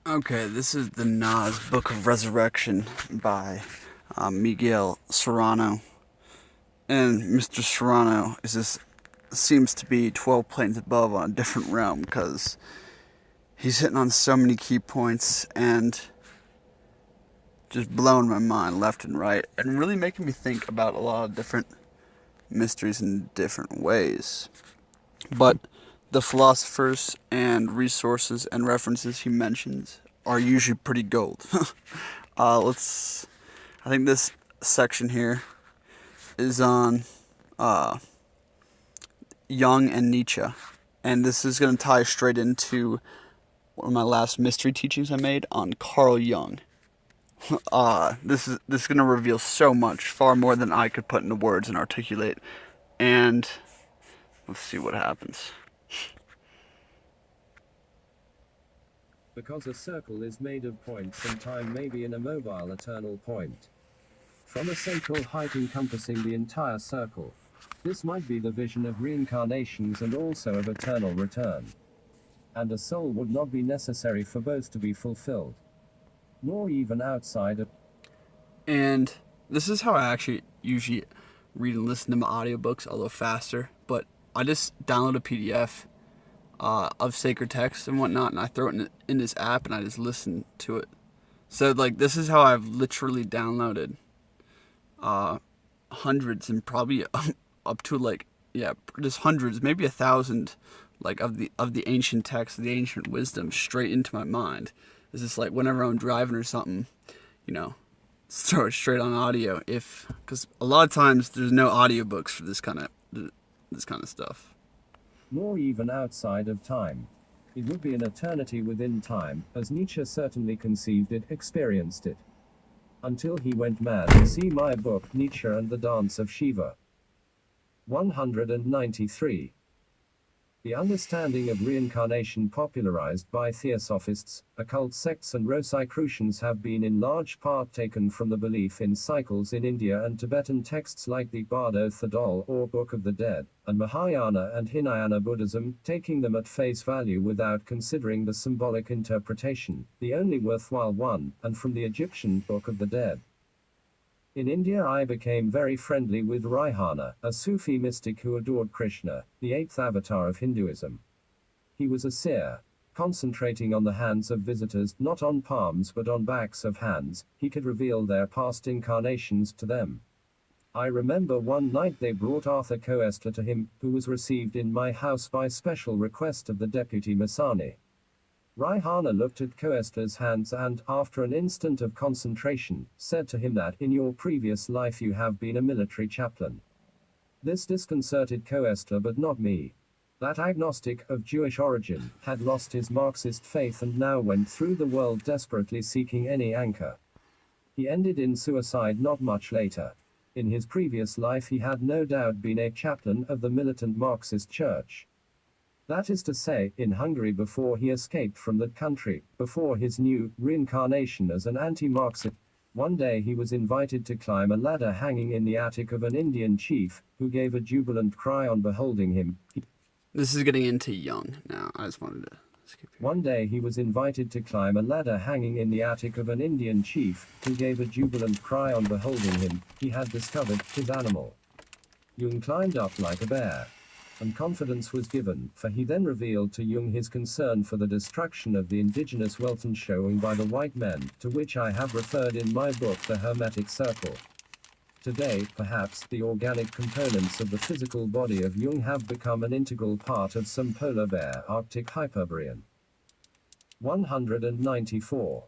Okay, this is the Nas Book of Resurrection by Miguel Serrano. And Mr. Serrano seems to be 12 planes above on a different realm, because he's hitting on so many key points and just blowing my mind left and right, and really making me think about a lot of different mysteries in different ways. But the philosophers and resources and references he mentions are usually pretty gold. I think this section here is on Jung and Nietzsche, and this is going to tie straight into one of my last mystery teachings I made on Carl Jung. This is going to reveal so much, far more than I could put into words and articulate, and let's see what happens. Because a circle is made of points and time may be an immobile eternal point. From a central height encompassing the entire circle. This might be the vision of reincarnations and also of eternal return. And a soul would not be necessary for both to be fulfilled. Nor even outside of... And this is how I actually usually read and listen to my audiobooks, a little faster, but I just download a PDF of sacred text and whatnot, and I throw it in this app and I just listen to it. So this is how I've literally downloaded hundreds, and probably up to just hundreds, maybe 1,000 of the ancient texts, the ancient wisdom straight into my mind. It's just whenever I'm driving or something, throw it straight on audio, because a lot of times there's no audiobooks for this kind of stuff. Nor even outside of time. It would be an eternity within time, as Nietzsche certainly conceived it, experienced it. Until he went mad. See my book, Nietzsche and the Dance of Shiva. 193. The understanding of reincarnation popularized by theosophists, occult sects and Rosicrucians have been in large part taken from the belief in cycles in India and Tibetan texts like the Bardot or Book of the Dead, and Mahayana and Hinayana Buddhism, taking them at face value without considering the symbolic interpretation, the only worthwhile one, and from the Egyptian Book of the Dead. In India I became very friendly with Raihana, a Sufi mystic who adored Krishna, the eighth avatar of Hinduism. He was a seer. Concentrating on the hands of visitors, not on palms but on backs of hands, he could reveal their past incarnations to them. I remember one night they brought Arthur Koestler to him, who was received in my house by special request of the deputy Masani. Raihana looked at Koestler's hands and, after an instant of concentration, said to him that in your previous life you have been a military chaplain. This disconcerted Koestler but not me. That agnostic, of Jewish origin, had lost his Marxist faith and now went through the world desperately seeking any anchor. He ended in suicide not much later. In his previous life he had no doubt been a chaplain of the militant Marxist church. That is to say, in Hungary before he escaped from that country, before his new reincarnation as an anti-Marxist. One day he was invited to climb a ladder hanging in the attic of an Indian chief, who gave a jubilant cry on beholding him. This is getting into Jung now. I just wanted to skip here. One day he was invited to climb a ladder hanging in the attic of an Indian chief, who gave a jubilant cry on beholding him. He had discovered his animal. Jung climbed up like a bear. And confidence was given, for he then revealed to Jung his concern for the destruction of the indigenous Weltanschauung by the white men, to which I have referred in my book The Hermetic Circle. Today, perhaps, the organic components of the physical body of Jung have become an integral part of some polar bear Arctic Hyperbrian. 194.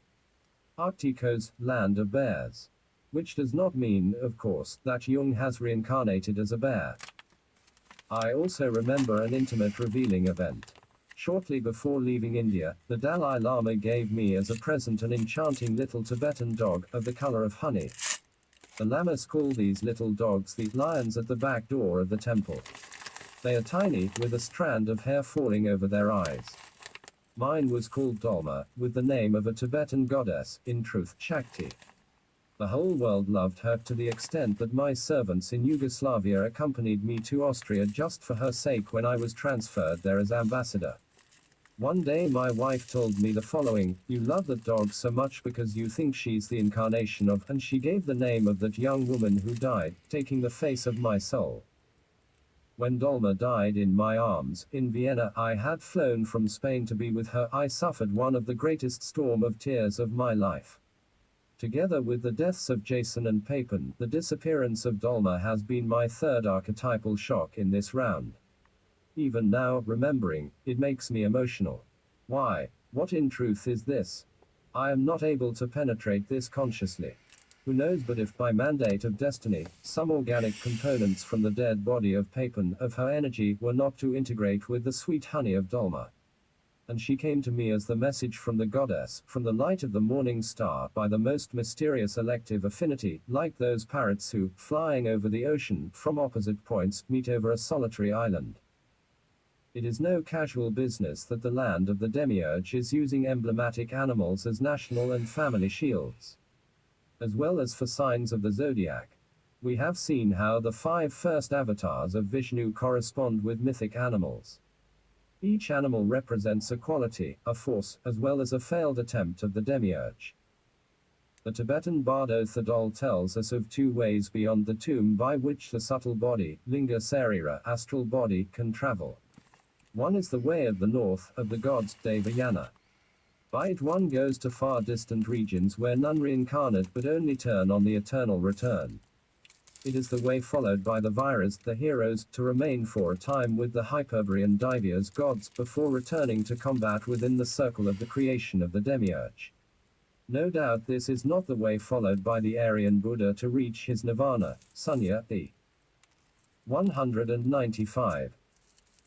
Arctico's land of bears. Which does not mean, of course, that Jung has reincarnated as a bear. I also remember an intimate revealing event. Shortly before leaving India, the Dalai Lama gave me as a present an enchanting little Tibetan dog, of the color of honey. The Lamas call these little dogs the lions at the back door of the temple. They are tiny, with a strand of hair falling over their eyes. Mine was called Dolma, with the name of a Tibetan goddess, in truth, Chakti. The whole world loved her to the extent that my servants in Yugoslavia accompanied me to Austria just for her sake when I was transferred there as ambassador. One day my wife told me the following: "You love that dog so much because you think she's the incarnation of," and she gave the name of that young woman who died, taking the face of my soul. When Dolma died in my arms, in Vienna, I had flown from Spain to be with her. I suffered one of the greatest storm of tears of my life. Together with the deaths of Jason and Papin, the disappearance of Dolma has been my third archetypal shock in this round. Even now, remembering, it makes me emotional. Why? What in truth is this? I am not able to penetrate this consciously. Who knows, but if by mandate of destiny, some organic components from the dead body of Papin, of her energy, were not to integrate with the sweet honey of Dolma. And she came to me as the message from the goddess, from the light of the morning star, by the most mysterious elective affinity, like those parrots who, flying over the ocean, from opposite points, meet over a solitary island. It is no casual business that the land of the Demiurge is using emblematic animals as national and family shields, as well as for signs of the Zodiac. We have seen how the 5 first avatars of Vishnu correspond with mythic animals. Each animal represents a quality, a force, as well as a failed attempt of the Demiurge. The Tibetan bardot tells us of 2 ways beyond the tomb by which the subtle body, Linga Sarira, astral body, can travel. One is the way of the north, of the gods, Devayana. By it one goes to far distant regions where none reincarnate but only turn on the eternal return. It is the way followed by the Viras, the heroes, to remain for a time with the Hyperbrian Demiurge gods before returning to combat within the circle of the creation of the Demiurge. No doubt this is not the way followed by the Aryan Buddha to reach his nirvana, Sunya, e. 195.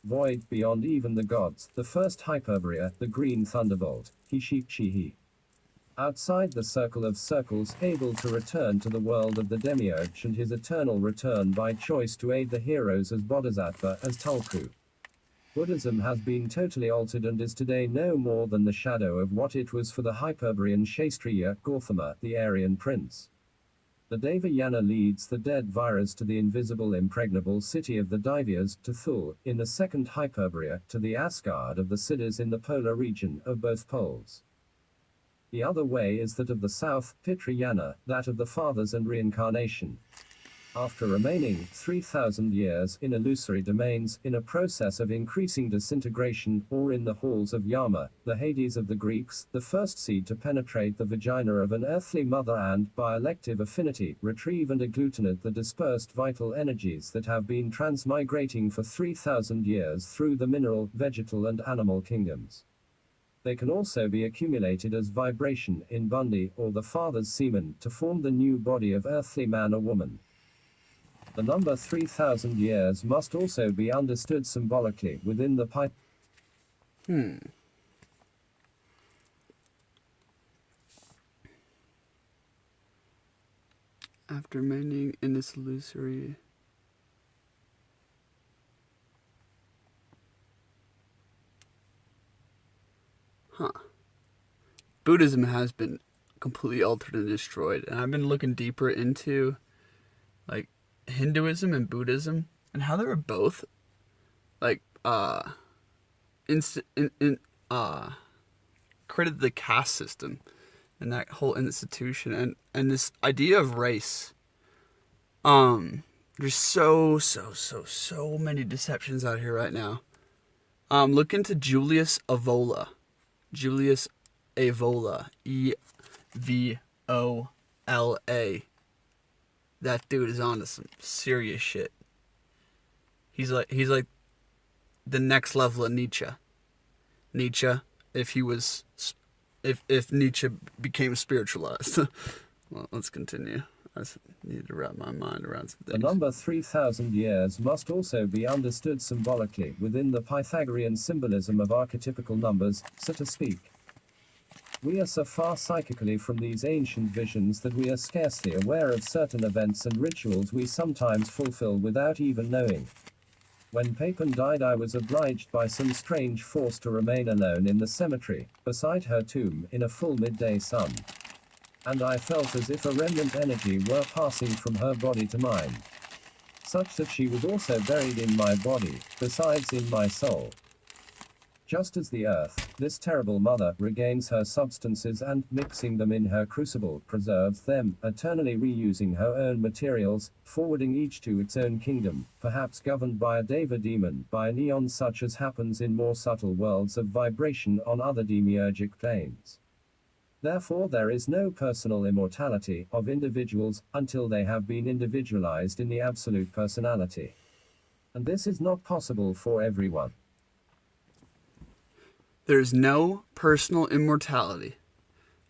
Void, beyond even the gods, the first Hyperbria, the green thunderbolt, he. Outside the circle of circles, able to return to the world of the Demiurge and his eternal return by choice to aid the heroes as Bodhisattva, as Tulku. Buddhism has been totally altered and is today no more than the shadow of what it was for the Hyperbrian Kshatriya, Gautama, the Aryan prince. The Devayana leads the dead Viras to the invisible impregnable city of the Divyas, to Thul, in the second Hyperborea, to the Asgard of the Siddhas in the polar region of both poles. The other way is that of the south, Pitrayana, that of the fathers and reincarnation. After remaining 3,000 years in illusory domains, in a process of increasing disintegration, or in the halls of Yama, the Hades of the Greeks, the first seed to penetrate the vagina of an earthly mother and, by elective affinity, retrieve and agglutinate the dispersed vital energies that have been transmigrating for 3,000 years through the mineral, vegetal and animal kingdoms. They can also be accumulated as vibration in Bundi, or the father's semen, to form the new body of earthly man or woman. The number 3,000 years must also be understood symbolically within the After remaining in this illusory... Buddhism has been completely altered and destroyed, and I've been looking deeper into, like, Hinduism and Buddhism, and how they were both, like, created the caste system, and that whole institution, and this idea of race. There's so many deceptions out here right now. Look into Julius Evola. Julius Evola. Evola. That dude is onto some serious shit. He's like the next level of Nietzsche. Nietzsche, if Nietzsche became spiritualized. Well, let's continue. I just need to wrap my mind around some things. The number 3,000 years must also be understood symbolically within the Pythagorean symbolism of archetypical numbers, so to speak. We are so far psychically from these ancient visions that we are scarcely aware of certain events and rituals we sometimes fulfill without even knowing. When Papin died, I was obliged by some strange force to remain alone in the cemetery, beside her tomb, in a full midday sun. And I felt as if a remnant energy were passing from her body to mine, such that she was also buried in my body, besides in my soul. Just as the earth, this terrible mother, regains her substances and, mixing them in her crucible, preserves them, eternally reusing her own materials, forwarding each to its own kingdom, perhaps governed by a deva demon, by an eon such as happens in more subtle worlds of vibration on other demiurgic planes. Therefore there is no personal immortality of individuals until they have been individualized in the absolute personality. And this is not possible for everyone. There is no personal immortality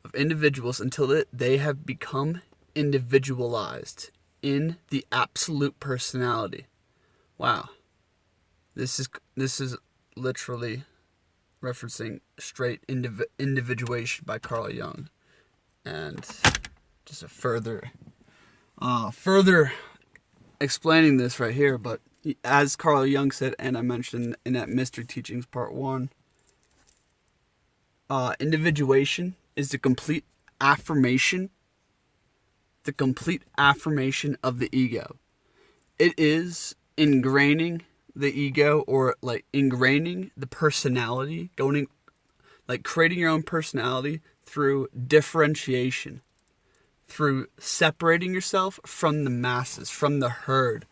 of individuals until they have become individualized in the absolute personality. Wow. This is literally referencing straight individuation by Carl Jung. And just a further explaining this right here, but as Carl Jung said, and I mentioned in that Mystery Teachings Part 1, individuation is the complete affirmation of the ego. It is ingraining the ego, or like ingraining the personality, creating your own personality through differentiation, through separating yourself from the masses, from the herd,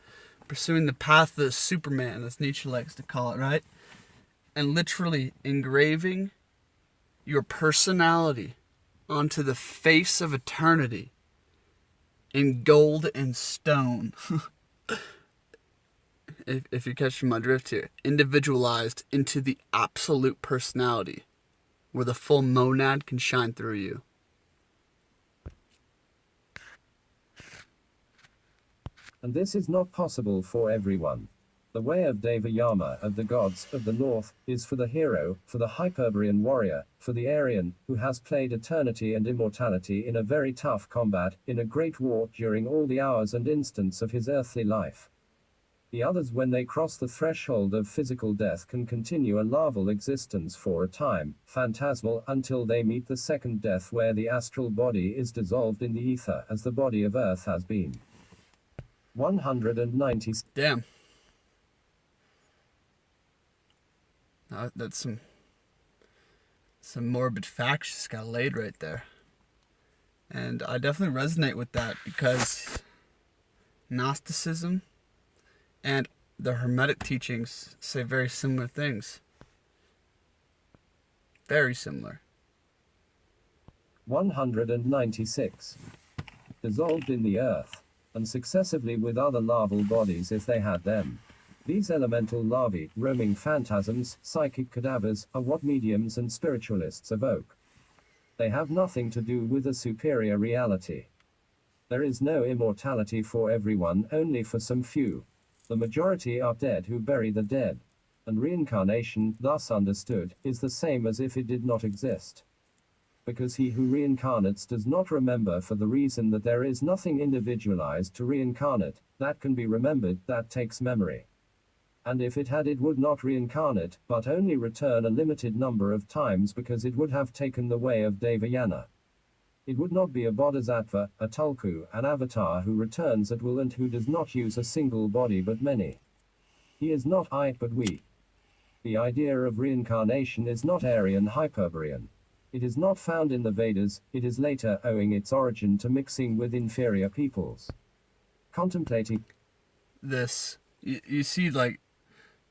pursuing the path of the Superman, as Nietzsche likes to call it, right? And literally engraving your personality onto the face of eternity in gold and stone. if you're catching my drift here. Individualized into the absolute personality, where the full monad can shine through you. And this is not possible for everyone. The way of Devayana, of the gods of the north, is for the hero, for the Hyperbrian warrior, for the Aryan, who has played eternity and immortality in a very tough combat, in a great war during all the hours and instants of his earthly life. The others, when they cross the threshold of physical death, can continue a larval existence for a time, phantasmal, until they meet the second death, where the astral body is dissolved in the ether as the body of earth has been. 190. Damn. That's some morbid facts just got laid right there. And I definitely resonate with that, because Gnosticism and the Hermetic teachings say very similar things. Very similar. 196. Dissolved in the earth, and successively with other larval bodies if they had them. These elemental larvae, roaming phantasms, psychic cadavers, are what mediums and spiritualists evoke. They have nothing to do with a superior reality. There is no immortality for everyone, only for some few. The majority are dead who bury the dead. And reincarnation, thus understood, is the same as if it did not exist. Because he who reincarnates does not remember, for the reason that there is nothing individualized to reincarnate, that can be remembered, that takes memory. And if it had, it would not reincarnate, but only return a limited number of times, because it would have taken the way of Devayana. It would not be a bodhisattva, a tulku, an avatar who returns at will and who does not use a single body but many. He is not I, but we. The idea of reincarnation is not Aryan Hyperbrian. It is not found in the Vedas, it is later, owing its origin to mixing with inferior peoples. Contemplating this, you see, like,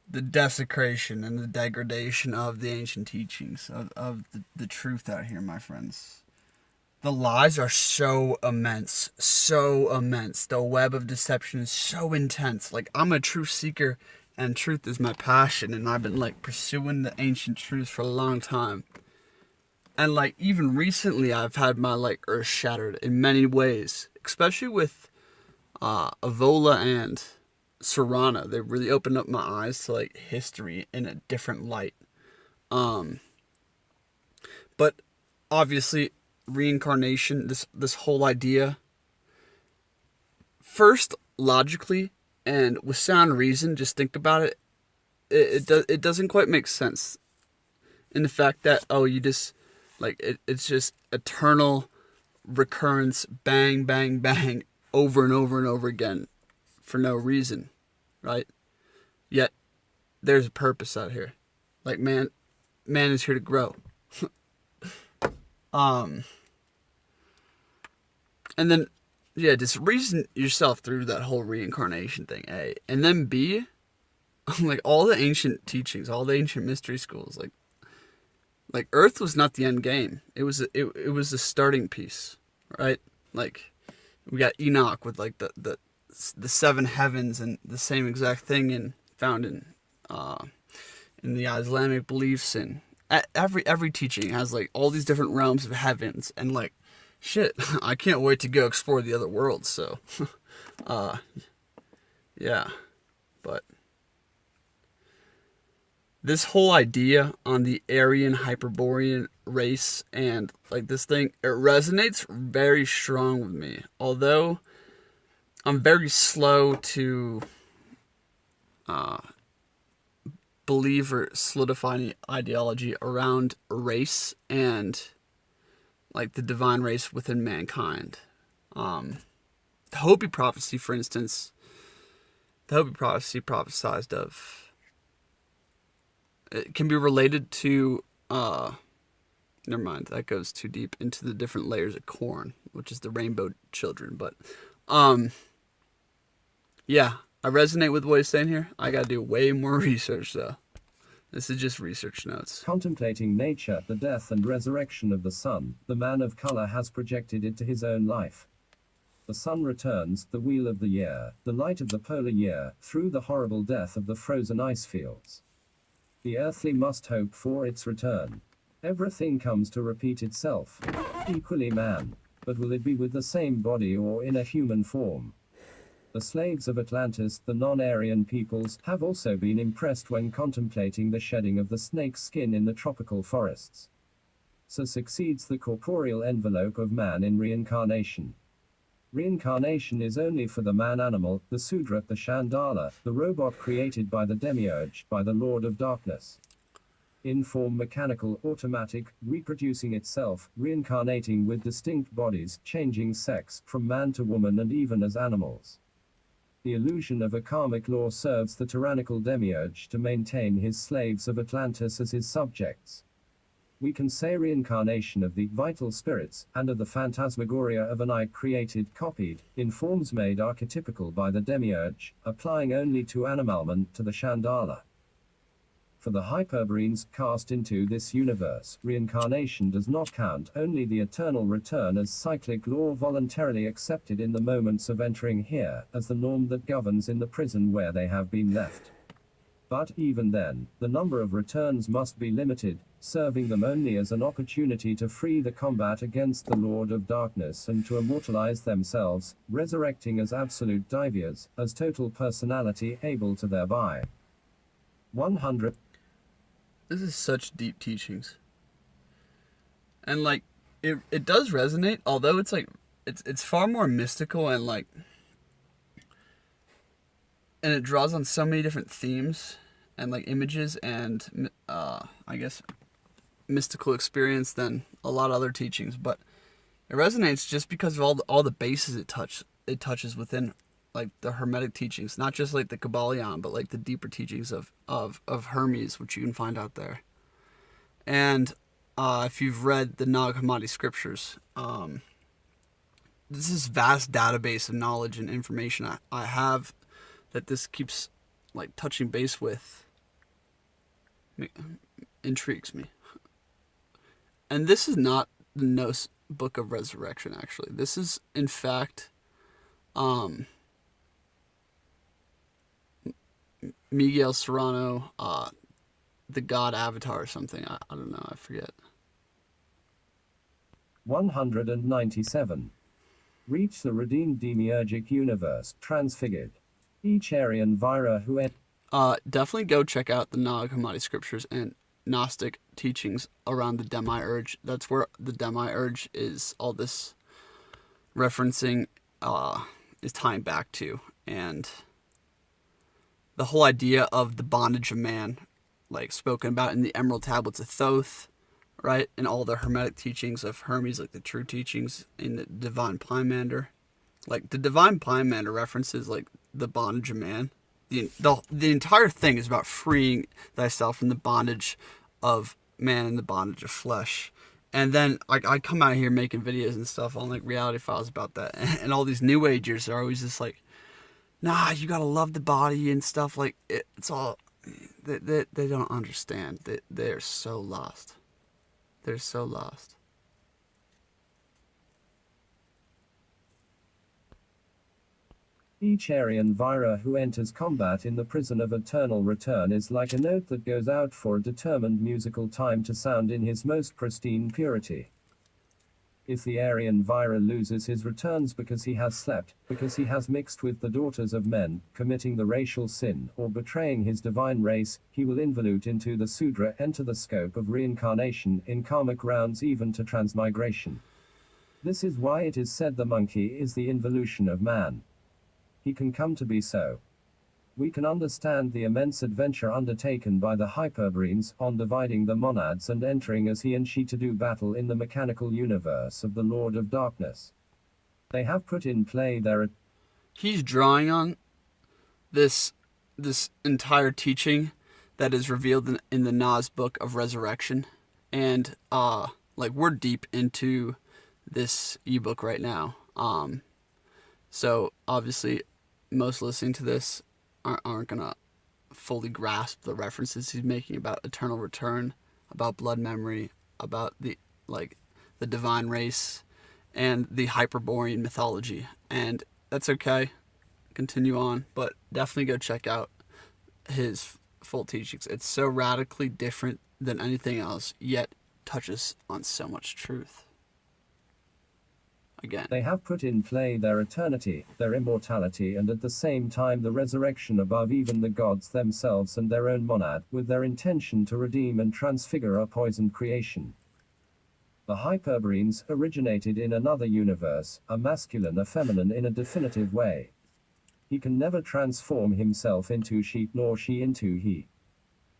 the desecration and the degradation of the ancient teachings, of the truth out here, my friends. The lies are so immense, so immense. The web of deception is so intense. Like, I'm a truth seeker, and truth is my passion, and I've been, like, pursuing the ancient truths for a long time. And, like, even recently, I've had my, like, earth shattered in many ways, especially with Avola and Serrano. They really opened up my eyes to, like, history in a different light. But obviously, reincarnation, this whole idea, first logically and with sound reason, just think about it. It doesn't quite make sense in the fact that, oh, you just, like, it's just eternal recurrence, bang, bang, bang, over and over and over again for no reason, right? Yet there's a purpose out here. Like, man, man is here to grow. And then, yeah, just reason yourself through that whole reincarnation thing, A. And then B, like, all the ancient teachings, all the ancient mystery schools, like Earth was not the end game. It was a starting piece, right? Like, we got Enoch with, like, the 7 heavens, and the same exact thing found in the Islamic beliefs, and every teaching has, like, all these different realms of heavens, and, like, shit, I can't wait to go explore the other worlds. So, yeah, but this whole idea on the Aryan Hyperborean race and, like, this thing, it resonates very strong with me. Although I'm very slow to believe or solidify any ideology around race and, like, the divine race within mankind. The Hopi prophecy, for instance, the Hopi prophecy prophesied of, it can be related to, never mind, that goes too deep into the different layers of corn, which is the rainbow children, but, yeah, I resonate with what he's saying here. I gotta do way more research, though. This is just research notes. Contemplating nature, the death and resurrection of the sun, the man of color has projected it to his own life. The sun returns, the wheel of the year, the light of the polar year, through the horrible death of the frozen ice fields. The earthly must hope for its return. Everything comes to repeat itself. Equally man. But will it be with the same body or in a human form? The slaves of Atlantis, the non-Aryan peoples, have also been impressed when contemplating the shedding of the snake's skin in the tropical forests. So succeeds the corporeal envelope of man in reincarnation. Reincarnation is only for the man-animal, the Sudra, the Chandala, the robot created by the Demiurge, by the Lord of Darkness. In form mechanical, automatic, reproducing itself, reincarnating with distinct bodies, changing sex, from man to woman and even as animals. The illusion of a karmic law serves the tyrannical Demiurge to maintain his slaves of Atlantis as his subjects. We can say reincarnation of the vital spirits, and of the phantasmagoria of an I created, copied, in forms made archetypical by the Demiurge, applying only to animalman, to the Chandala. For the Hyperbrians cast into this universe, reincarnation does not count, only the eternal return as cyclic law voluntarily accepted in the moments of entering here, as the norm that governs in the prison where they have been left. But even then, the number of returns must be limited, serving them only as an opportunity to free the combat against the Lord of Darkness and to immortalize themselves, resurrecting as absolute divyas, as total personality able to thereby. 100. This is such deep teachings. And, like, it does resonate, although it's, like, it's far more mystical and, like, and it draws on so many different themes and, like, images and, I guess, mystical experience than a lot of other teachings. But it resonates just because of all the bases it touches within, like, the Hermetic teachings, not just, like, the Kabbalion, but, like, the deeper teachings of Hermes, which you can find out there. And if you've read the Nag Hammadi scriptures, this is vast database of knowledge and information I have that this keeps, like, touching base with. Intrigues me. And this is not the Gnos Book of Resurrection, actually. This is, in fact, Miguel Serrano, the God Avatar or something. I don't know, I forget. 197. Reach the redeemed demiurgic universe, transfigured. Each Aryan Vira who definitely go check out the Nag Hammadi scriptures and Gnostic teachings around the Demiurge. That's where the Demiurge is, all this referencing is tying back to. And the whole idea of the bondage of man, like spoken about in the Emerald Tablets of Thoth, right? And all the Hermetic teachings of Hermes, like the true teachings in the Divine Pymander. Like, the Divine Pymander references, like, the bondage of man. The entire thing is about freeing thyself from the bondage of man in the bondage of flesh. And then I come out here making videos and stuff on like reality files about that, and all these new agers are always just like, nah, you gotta love the body and stuff. Like it's all they don't understand. They're so lost. They're so lost. Each Aryan Vira who enters combat in the prison of eternal return is like a note that goes out for a determined musical time to sound in his most pristine purity. If the Aryan Vira loses his returns because he has slept, because he has mixed with the daughters of men, committing the racial sin, or betraying his divine race, he will involute into the Sudra, enter the scope of reincarnation in karmic rounds, even to transmigration. This is why it is said the monkey is the involution of man. He can come to be so. We can understand the immense adventure undertaken by the Hyperbrians on dividing the monads and entering as he and she to do battle in the mechanical universe of the Lord of Darkness. They have put in play their... He's drawing on this entire teaching that is revealed in the Nas book of resurrection, and like we're deep into this ebook right now. So obviously most listening to this aren't gonna fully grasp the references he's making about eternal return, about blood memory, about the divine race, and the Hyperbrian mythology. And that's okay. Continue on, but definitely go check out his full teachings. It's so radically different than anything else, yet touches on so much truth. Again, they have put in play their eternity, their immortality, and at the same time the resurrection above even the gods themselves and their own monad, with their intention to redeem and transfigure a poisoned creation. The Hyperbrians originated in another universe, a masculine, a feminine in a definitive way. He can never transform himself into she, nor she into he.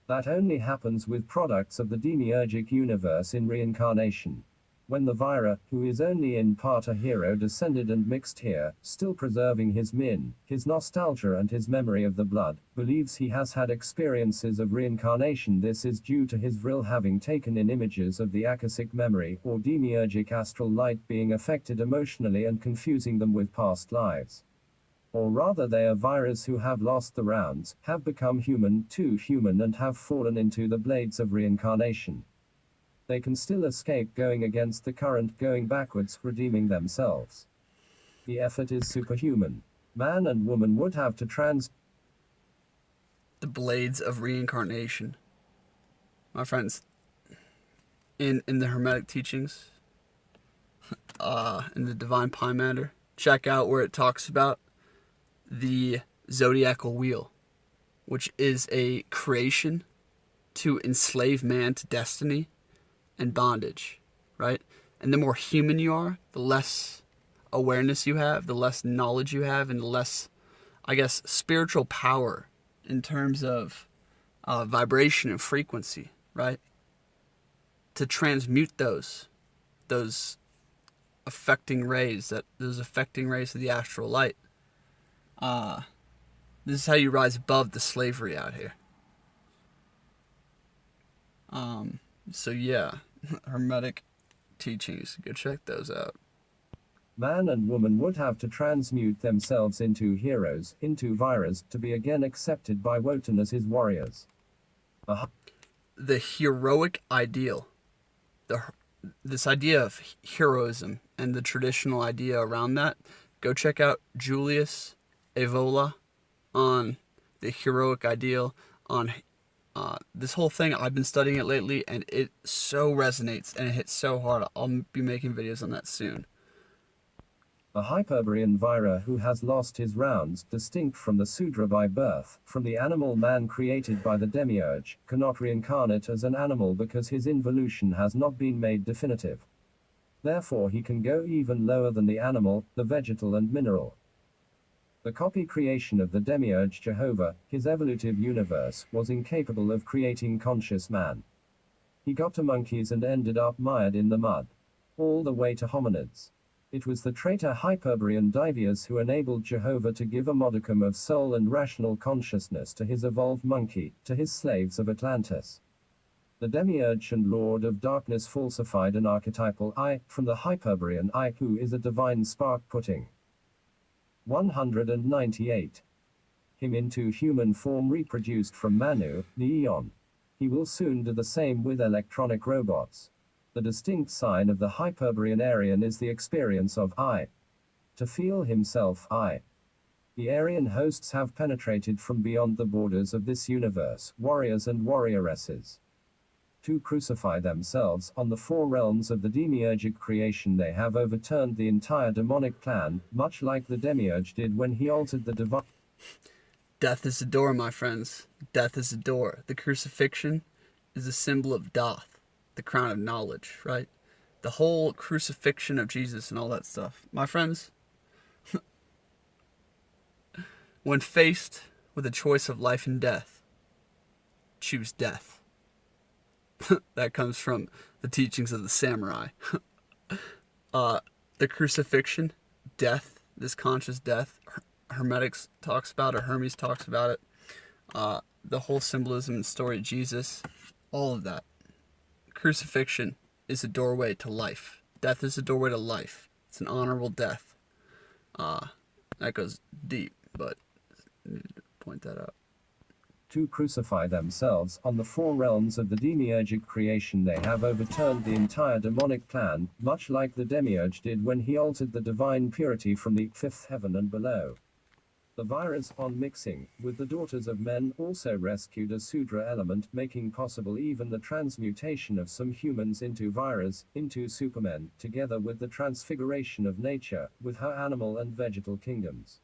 That only happens with products of the demiurgic universe in reincarnation. When the Vira, who is only in part a hero, descended and mixed here, still preserving his min, his nostalgia and his memory of the blood, believes he has had experiences of reincarnation, this is due to his vril having taken in images of the Akashic memory, or demiurgic astral light, being affected emotionally and confusing them with past lives. Or rather, they are Viras who have lost the rounds, have become human, too human, and have fallen into the blades of reincarnation. They can still escape going against the current, going backwards, redeeming themselves. The effort is superhuman. Man and woman would have to the blades of reincarnation. My friends, in the Hermetic teachings, in the Divine Pie Matter, check out where it talks about the Zodiacal Wheel, which is a creation to enslave man to destiny and bondage, right? And the more human you are, the less awareness you have, the less knowledge you have, and the less, I guess, spiritual power in terms of vibration and frequency, right? To transmute those affecting rays, those affecting rays of the astral light. This is how you rise above the slavery out here. So yeah, Hermetic teachings, go check those out. Man and woman would have to transmute themselves into heroes, into Viras, to be again accepted by Wotan as his warriors. The heroic ideal, this idea of heroism and the traditional idea around that, go check out Julius Evola on the heroic ideal, on this whole thing. I've been studying it lately, and it so resonates, and it hits so hard. I'll be making videos on that soon. A Hyperbrian Vira who has lost his rounds, distinct from the Sudra by birth, from the animal man created by the Demiurge, cannot reincarnate as an animal because his involution has not been made definitive. Therefore he can go even lower than the animal, the vegetal and mineral. The copy creation of the Demiurge Jehovah, his evolutive universe, was incapable of creating conscious man. He got to monkeys and ended up mired in the mud. All the way to hominids. It was the traitor Hyperbrian Divias who enabled Jehovah to give a modicum of soul and rational consciousness to his evolved monkey, to his slaves of Atlantis. The Demiurge and Lord of Darkness falsified an archetypal I from the Hyperbrian I, who is a divine spark putting. 198. Him into human form reproduced from Manu, the Eon. He will soon do the same with electronic robots. The distinct sign of the Hyperbrian Aryan is the experience of I. To feel himself I. The Aryan hosts have penetrated from beyond the borders of this universe, warriors and warrioresses. To crucify themselves on the four realms of the demiurgic creation, they have overturned the entire demonic plan, much like the Demiurge did when he altered the divine. Death is the door, my friends. Death is the door. The crucifixion is a symbol of Doth, the crown of knowledge, right? The whole crucifixion of Jesus and all that stuff. My friends, when faced with a choice of life and death, choose death. That comes from the teachings of the samurai. The crucifixion, death, this conscious death, Hermetics talks about, or Hermes talks about it. The whole symbolism and story of Jesus, all of that. Crucifixion is a doorway to life. Death is a doorway to life. It's an honorable death. That goes deep, but I need to point that out. To crucify themselves on the four realms of the demiurgic creation, they have overturned the entire demonic plan, much like the Demiurge did when he altered the divine purity from the fifth heaven and below. The virus, on mixing with the daughters of men, also rescued a Sudra element, making possible even the transmutation of some humans into virus, into supermen, together with the transfiguration of nature, with her animal and vegetal kingdoms.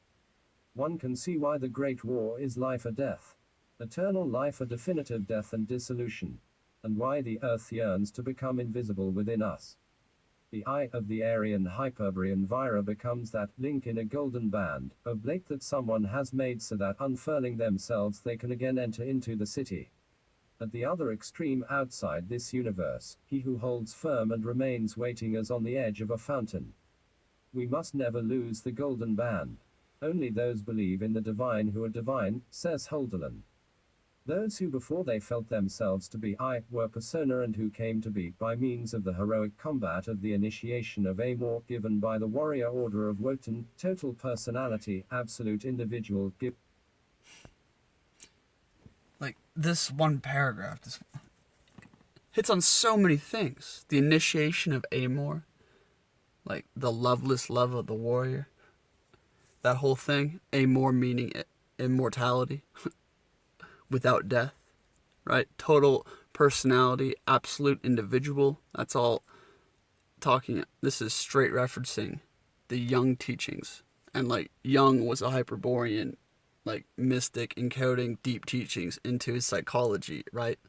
One can see why the Great War is life or death. Eternal life or definitive death and dissolution. And why the earth yearns to become invisible within us. The eye of the Aryan Hyperbrian Vira becomes that link in a golden band, oblate that someone has made so that unfurling themselves they can again enter into the city. At the other extreme outside this universe, he who holds firm and remains waiting as on the edge of a fountain. We must never lose the golden band. Only those believe in the divine who are divine, says Holderlin. Those who before they felt themselves to be I, were persona, and who came to be by means of the heroic combat of the initiation of Amor given by the warrior order of Wotan, total personality, absolute individual, Like, this one paragraph this hits on so many things. The initiation of Amor, like the loveless love of the warrior. That whole thing, Amor meaning immortality. Without death, right? Total personality, absolute individual. That's all talking. This is straight referencing the Jung teachings. And like Jung was a Hyperborean, like mystic, encoding deep teachings into his psychology, right?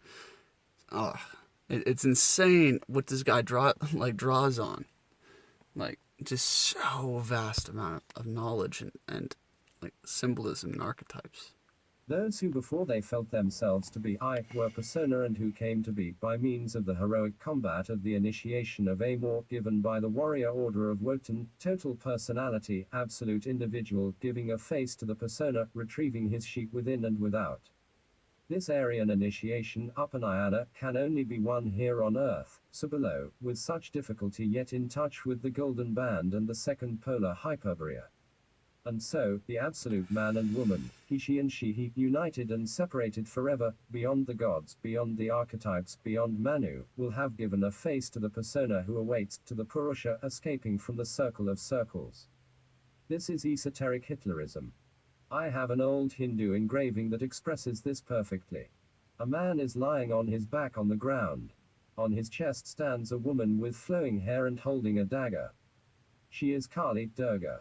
It's insane what this guy draws on. Like, just so vast amount of knowledge and like symbolism and archetypes. Those who before they felt themselves to be I, were persona, and who came to be by means of the heroic combat of the initiation of Amor given by the warrior order of Wotan, total personality, absolute individual, giving a face to the persona, retrieving his sheep within and without. This Aryan initiation, Upanayana, can only be won here on earth, so below, with such difficulty, yet in touch with the golden band and the second polar Hyperborea. And so, the absolute man and woman, he, she and she, united and separated forever, beyond the gods, beyond the archetypes, beyond Manu, will have given a face to the persona who awaits, to the Purusha escaping from the circle of circles. This is esoteric Hitlerism. I have an old Hindu engraving that expresses this perfectly. A man is lying on his back on the ground. On his chest stands a woman with flowing hair and holding a dagger. She is Kali Durga.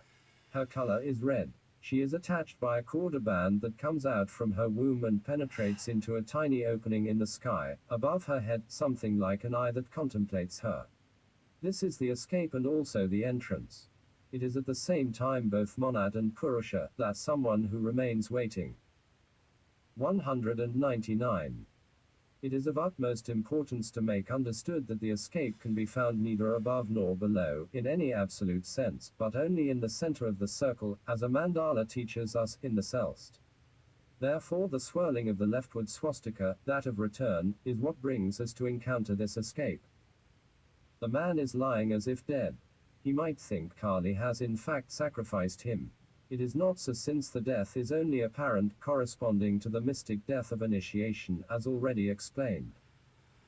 Her color is red. She is attached by a cord band that comes out from her womb and penetrates into a tiny opening in the sky, above her head, something like an eye that contemplates her. This is the escape and also the entrance. It is at the same time both monad and Purusha, that someone who remains waiting. 199. It is of utmost importance to make understood that the escape can be found neither above nor below, in any absolute sense, but only in the center of the circle, as a mandala teaches us, in the Celst. Therefore the swirling of the leftward swastika, that of return, is what brings us to encounter this escape. The man is lying as if dead. He might think Kali has in fact sacrificed him. It is not so, since the death is only apparent, corresponding to the mystic death of initiation as already explained.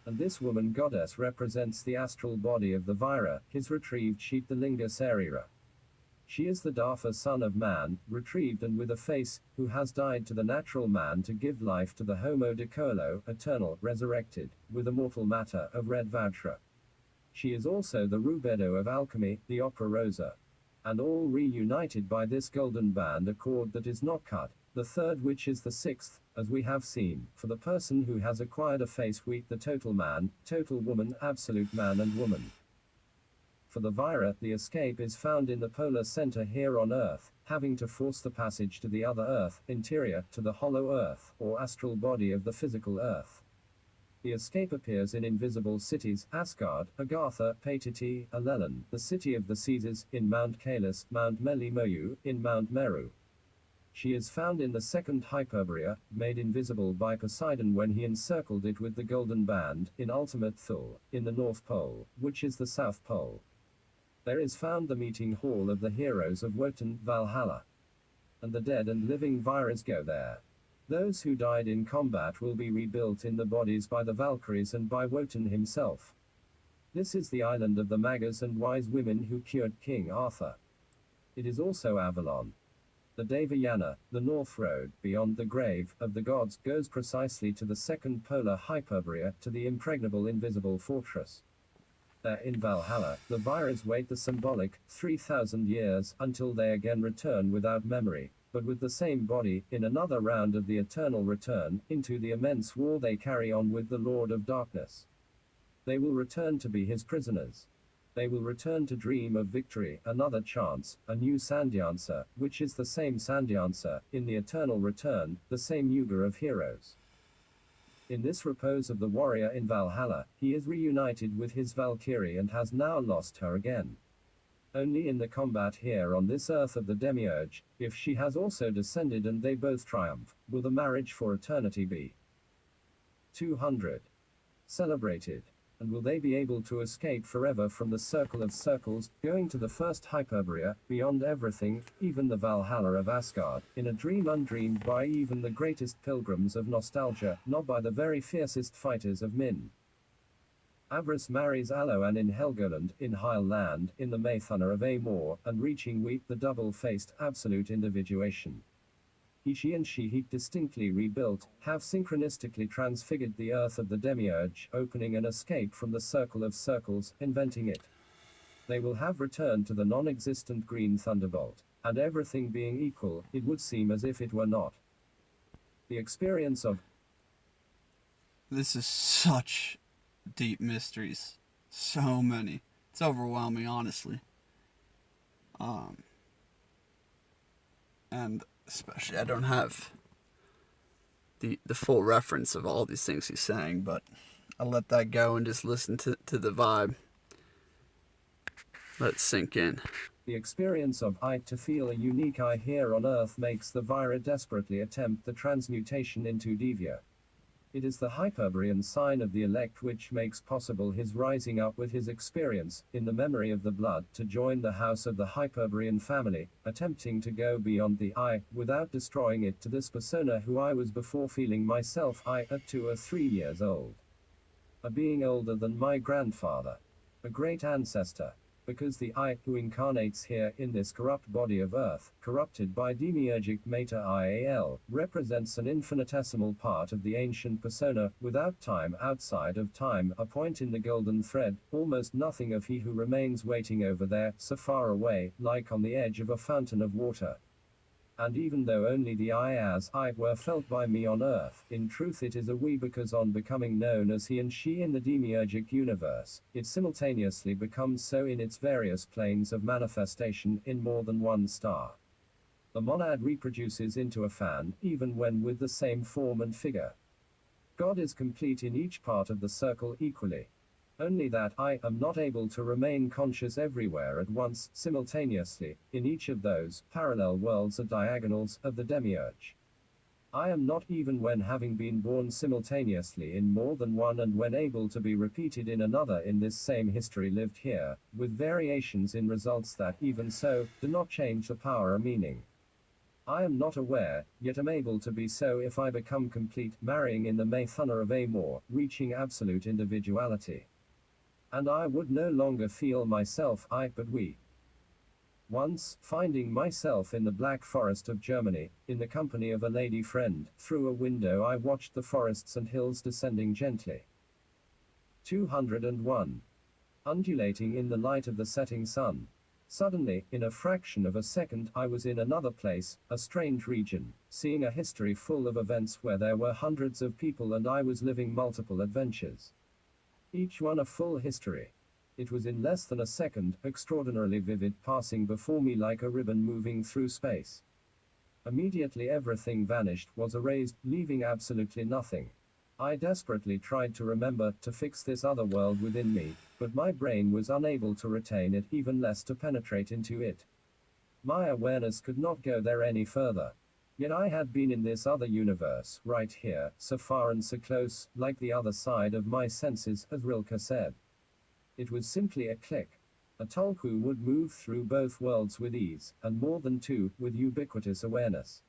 And this woman goddess represents the astral body of the Vira, his retrieved sheep, the Linga Sarira. She is the Dharma son of man, retrieved and with a face, who has died to the natural man to give life to the Homo Dicolo, eternal, resurrected, with immortal matter of red Vajra. She is also the rubedo of alchemy, the opera rosa. And all reunited by this golden band, a cord that is not cut, the third which is the sixth, as we have seen, for the person who has acquired a face weak, the total man, total woman, absolute man and woman. For the Vira, the escape is found in the polar center here on Earth, having to force the passage to the other Earth, interior, to the hollow Earth, or astral body of the physical Earth. The escape appears in invisible cities, Asgard, Agartha, Paititi, Alelon, the city of the Caesars, in Mount Caelus, Mount Melimoyu, in Mount Meru. She is found in the second Hyperbrian, made invisible by Poseidon when he encircled it with the golden band, in Ultimate Thule, in the North Pole, which is the South Pole. There is found the meeting hall of the heroes of Wotan, Valhalla. And the dead and living Viras go there. Those who died in combat will be rebuilt in the bodies by the Valkyries and by Wotan himself. This is the island of the Magas and wise women who cured King Arthur. It is also Avalon. The Devayana, the North Road, beyond the grave of the gods, goes precisely to the second polar Hyperbrian, to the impregnable invisible fortress. There in Valhalla, the Viras wait the symbolic 3,000 years until they again return without memory, but with the same body, in another round of the eternal return, into the immense war they carry on with the Lord of Darkness. They will return to be his prisoners. They will return to dream of victory, another chance, a new Sandhyansa, which is the same Sandhyansa, in the eternal return, the same Yuga of heroes. In this repose of the warrior in Valhalla, he is reunited with his Valkyrie and has now lost her again. Only in the combat here on this earth of the Demiurge, if she has also descended and they both triumph, will the marriage for eternity be 200. Celebrated. And will they be able to escape forever from the circle of circles, going to the first Hyperbrian, beyond everything, even the Valhalla of Asgard, in a dream undreamed by even the greatest pilgrims of nostalgia, not by the very fiercest fighters of Min. Avarice marries Aloan in Helgoland, in Heil land, in the Maythunner of Amor, and reaching Wheat, the double-faced, absolute individuation. He, she and she distinctly rebuilt, have synchronistically transfigured the earth of the Demiurge, opening an escape from the circle of circles, inventing it. They will have returned to the non-existent green thunderbolt, and everything being equal, it would seem as if it were not. The experience of... This is such deep mysteries. So many. It's overwhelming, honestly. And especially, I don't have the full reference of all these things he's saying, but I'll let that go and just listen to the vibe. Let it sink in. The experience of I to feel a unique I here on earth makes the Vira desperately attempt the transmutation into Divya. It is the Hyperbrian sign of the elect which makes possible his rising up with his experience, in the memory of the blood, to join the house of the Hyperbrian family, attempting to go beyond the I, without destroying it, to this persona who I was before feeling myself I, at 2 or 3 years old. A being older than my grandfather. A great ancestor. Because the I, who incarnates here in this corrupt body of earth, corrupted by demiurgic mater IAL, represents an infinitesimal part of the ancient persona, without time, outside of time, a point in the golden thread, almost nothing of he who remains waiting over there, so far away, like on the edge of a fountain of water. And even though only the I as I were felt by me on earth, in truth it is a we, because on becoming known as he and she in the demiurgic universe, it simultaneously becomes so in its various planes of manifestation in more than one star. The monad reproduces into a fan, even when with the same form and figure. God is complete in each part of the circle equally. Only that I am not able to remain conscious everywhere at once, simultaneously, in each of those parallel worlds or diagonals of the demiurge. I am not even when having been born simultaneously in more than one and when able to be repeated in another in this same history lived here, with variations in results that, even so, do not change the power or meaning. I am not aware, yet am able to be so if I become complete, marrying in the Maythuna of Amor, reaching absolute individuality. And I would no longer feel myself I, but we. Once, finding myself in the Black Forest of Germany, in the company of a lady friend, through a window I watched the forests and hills descending gently. 201. Undulating in the light of the setting sun. Suddenly, in a fraction of a second, I was in another place, a strange region, seeing a history full of events where there were hundreds of people and I was living multiple adventures. Each one a full history. It was in less than a second, extraordinarily vivid, passing before me like a ribbon moving through space. Immediately everything vanished, was erased, leaving absolutely nothing. I desperately tried to remember, to fix this other world within me, but my brain was unable to retain it, even less to penetrate into it. My awareness could not go there any further. Yet I had been in this other universe, right here, so far and so close, like the other side of my senses, as Rilke said. It was simply a click. A Tolkien would move through both worlds with ease, and more than two, with ubiquitous awareness.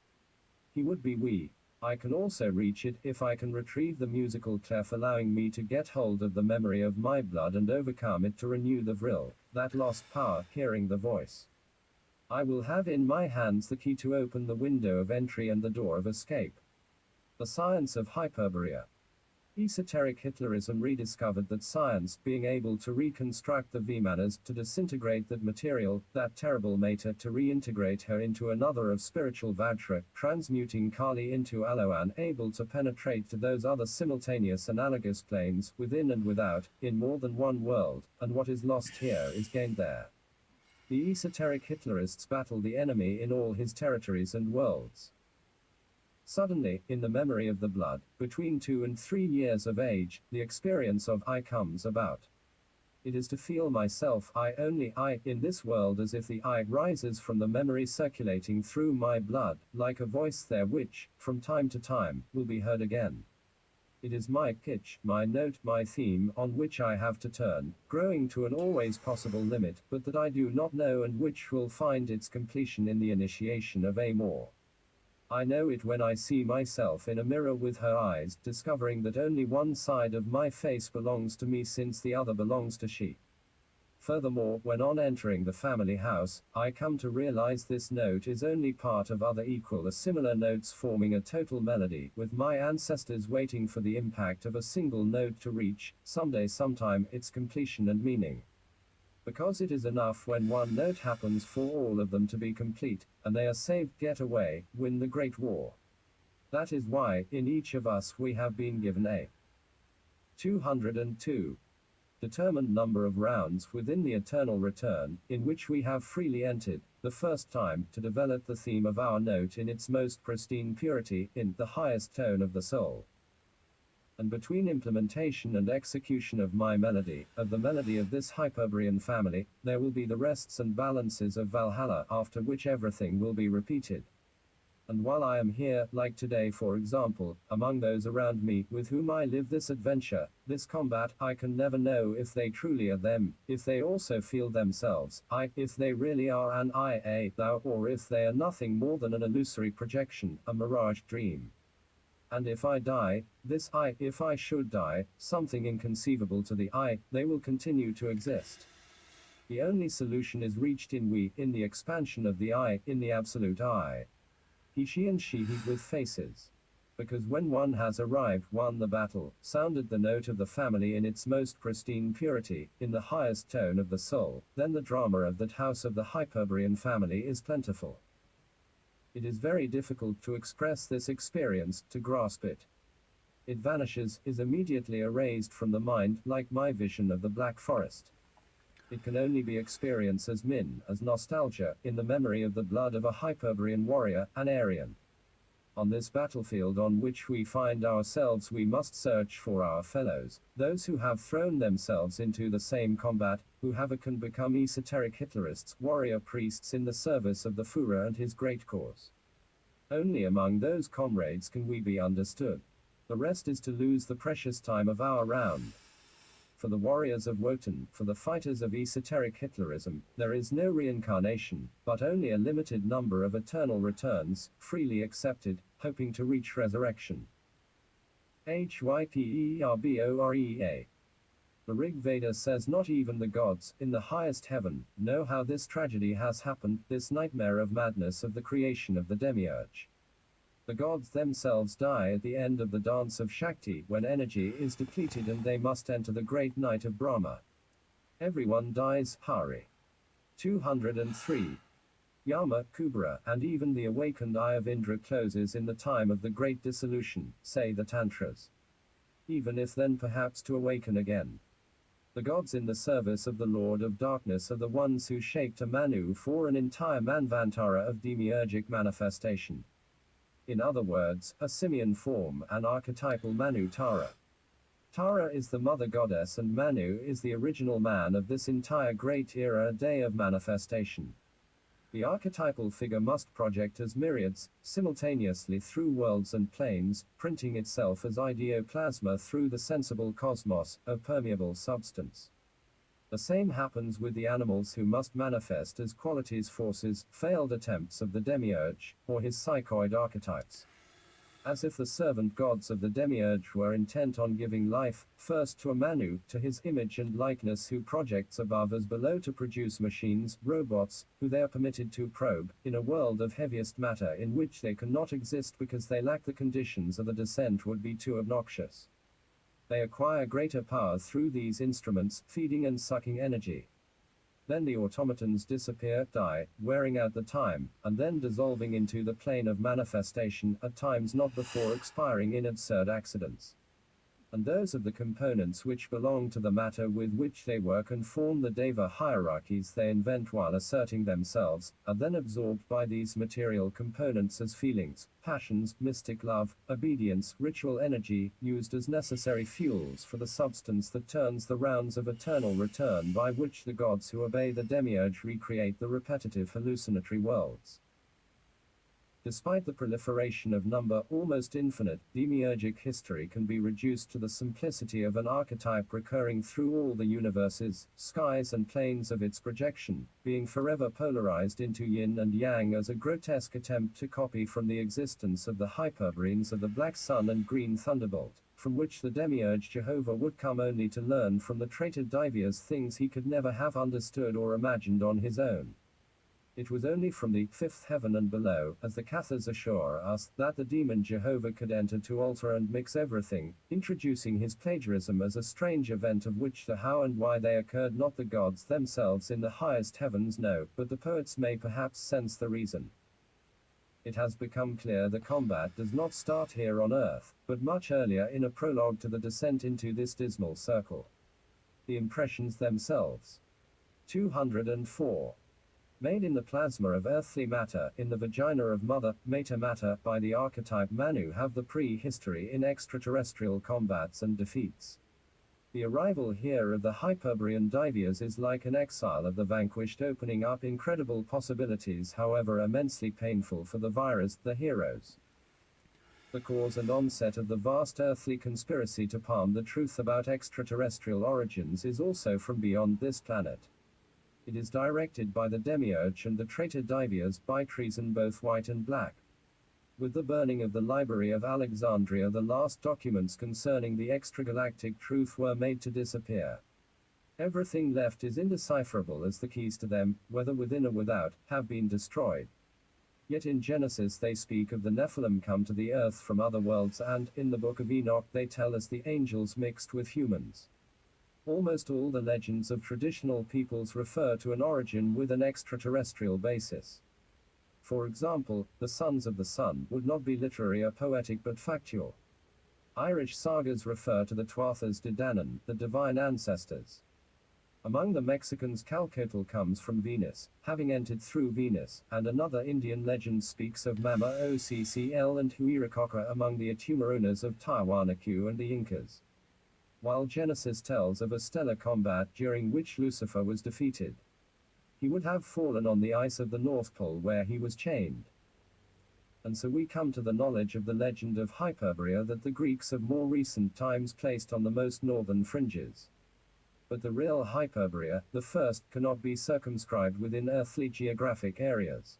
He would be we. I can also reach it, if I can retrieve the musical clef allowing me to get hold of the memory of my blood and overcome it to renew the vril, that lost power, hearing the voice. I will have in my hands the key to open the window of entry and the door of escape. The science of Hyperbrian. Esoteric Hitlerism rediscovered that science, being able to reconstruct the Vimanas, to disintegrate that material, that terrible matter, to reintegrate her into another of spiritual Vajra, transmuting Kali into Aloan, able to penetrate to those other simultaneous analogous planes, within and without, in more than one world, and what is lost here is gained there. The esoteric Hitlerists battle the enemy in all his territories and worlds. Suddenly, in the memory of the blood, between 2 and 3 years of age, the experience of I comes about. It is to feel myself, I, only I, in this world, as if the I rises from the memory circulating through my blood, like a voice there which, from time to time, will be heard again. It is my pitch, my note, my theme, on which I have to turn, growing to an always possible limit, but that I do not know, and which will find its completion in the initiation of Amor. I know it when I see myself in a mirror with her eyes, discovering that only one side of my face belongs to me since the other belongs to she. Furthermore, when on entering the family house, I come to realize this note is only part of other equal or similar notes forming a total melody, with my ancestors waiting for the impact of a single note to reach, someday sometime, its completion and meaning. Because it is enough when one note happens for all of them to be complete, and they are saved, get away, win the Great War. That is why, in each of us we have been given a 202 determined number of rounds within the eternal return, in which we have freely entered, the first time, to develop the theme of our note in its most pristine purity, in the highest tone of the soul. And between implementation and execution of my melody, of the melody of this Hyperbrian family, there will be the rests and balances of Valhalla, after which everything will be repeated. And while I am here, like today for example, among those around me, with whom I live this adventure, this combat, I can never know if they truly are them, if they also feel themselves, I, if they really are an I, a, thou, or if they are nothing more than an illusory projection, a mirage dream. And if I die, this I, if I should die, something inconceivable to the I, they will continue to exist. The only solution is reached in we, in the expansion of the I, in the absolute I. He, she and she, he with faces. Because when one has arrived, won the battle, sounded the note of the family in its most pristine purity, in the highest tone of the soul, then the drama of that house of the Hyperbrian family is plentiful. It is very difficult to express this experience, to grasp it. It vanishes, is immediately erased from the mind, like my vision of the Black Forest. It can only be experienced as as nostalgia, in the memory of the blood of a Hyperbrian warrior, an Aryan. On this battlefield on which we find ourselves, we must search for our fellows, those who have thrown themselves into the same combat, who have can become esoteric Hitlerists, warrior priests in the service of the Führer and his great cause. Only among those comrades can we be understood. The rest is to lose the precious time of our round. For the warriors of Wotan, for the fighters of esoteric Hitlerism, there is no reincarnation, but only a limited number of eternal returns, freely accepted, hoping to reach resurrection. Hyperborea. The Rig Veda says not even the gods, in the highest heaven, know how this tragedy has happened, this nightmare of madness of the creation of the Demiurge. The gods themselves die at the end of the dance of Chakti, when energy is depleted and they must enter the great night of Brahma. Everyone dies, Hari. 203. Yama, Kubra, and even the awakened eye of Indra closes in the time of the great dissolution, say the Tantras. Even if then perhaps to awaken again. The gods in the service of the Lord of Darkness are the ones who shaped a Manu for an entire Manvantara of demiurgic manifestation. In other words, a simian form, an archetypal Manu Tara. Tara is the mother goddess and Manu is the original man of this entire great era, a day of manifestation. The archetypal figure must project as myriads, simultaneously through worlds and planes, printing itself as ideoplasma through the sensible cosmos, a permeable substance. The same happens with the animals who must manifest as qualities, forces, failed attempts of the Demiurge, or his psychoid archetypes. As if the servant gods of the Demiurge were intent on giving life, first to a Manu, to his image and likeness, who projects above as below to produce machines, robots, who they are permitted to probe, in a world of heaviest matter in which they cannot exist because they lack the conditions of the descent would be too obnoxious. They acquire greater power through these instruments, feeding and sucking energy. Then the automatons disappear, die, wearing out the time, and then dissolving into the plane of manifestation, at times not before expiring in absurd accidents. And those of the components which belong to the matter with which they work and form the Deva hierarchies they invent while asserting themselves, are then absorbed by these material components as feelings, passions, mystic love, obedience, ritual energy, used as necessary fuels for the substance that turns the rounds of eternal return by which the gods who obey the Demiurge recreate the repetitive hallucinatory worlds. Despite the proliferation of number, almost infinite, demiurgic history can be reduced to the simplicity of an archetype recurring through all the universes, skies and planes of its projection, being forever polarized into yin and yang as a grotesque attempt to copy from the existence of the Hyperbrians of the Black Sun and Green Thunderbolt, from which the Demiurge Jehovah would come only to learn from the traitor Divyas things he could never have understood or imagined on his own. It was only from the fifth heaven and below, as the Cathars assure us, that the demon Jehovah could enter to alter and mix everything, introducing his plagiarism as a strange event of which the how and why they occurred not the gods themselves in the highest heavens know, but the poets may perhaps sense the reason. It has become clear the combat does not start here on earth, but much earlier in a prologue to the descent into this dismal circle. The impressions themselves. 204. Made in the plasma of earthly matter, in the vagina of Mother, Meta Matter, by the archetype Manu, have the pre-history in extraterrestrial combats and defeats. The arrival here of the Hyperbrian Divyas is like an exile of the vanquished, opening up incredible possibilities, however immensely painful for the virus, the heroes. The cause and onset of the vast earthly conspiracy to palm the truth about extraterrestrial origins is also from beyond this planet. It is directed by the Demiurge and the traitor Divyas, by treason both white and black. With the burning of the Library of Alexandria, the last documents concerning the extragalactic truth were made to disappear. Everything left is indecipherable, as the keys to them, whether within or without, have been destroyed. Yet in Genesis they speak of the Nephilim come to the earth from other worlds, and, in the Book of Enoch, they tell us the angels mixed with humans. Almost all the legends of traditional peoples refer to an origin with an extraterrestrial basis. For example, the Sons of the Sun would not be literary or poetic but factual. Irish sagas refer to the Tuathas de Danann, the divine ancestors. Among the Mexicans, Calcotl comes from Venus, having entered through Venus, and another Indian legend speaks of Mama Occl and Huiracocha among the Atumaronas of Tiwanaku and the Incas. While Genesis tells of a stellar combat during which Lucifer was defeated. He would have fallen on the ice of the North Pole where he was chained. And so we come to the knowledge of the legend of Hyperborea that the Greeks of more recent times placed on the most northern fringes. But the real Hyperborea, the first, cannot be circumscribed within earthly geographic areas.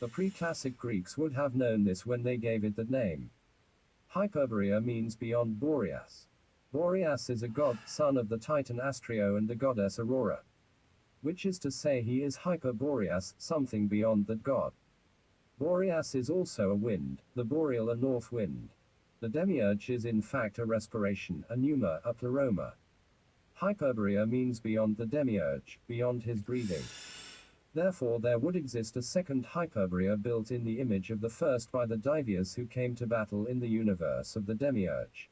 The pre-classic Greeks would have known this when they gave it that name. Hyperborea means beyond Boreas. Boreas is a god, son of the Titan Astrio and the goddess Aurora. Which is to say he is Hyperboreas, something beyond that god. Boreas is also a wind, the boreal or north wind. The Demiurge is in fact a respiration, a pneuma, a pleroma. Hyperborea means beyond the Demiurge, beyond his breathing. Therefore there would exist a second Hyperborea built in the image of the first by the Divyas who came to battle in the universe of the Demiurge.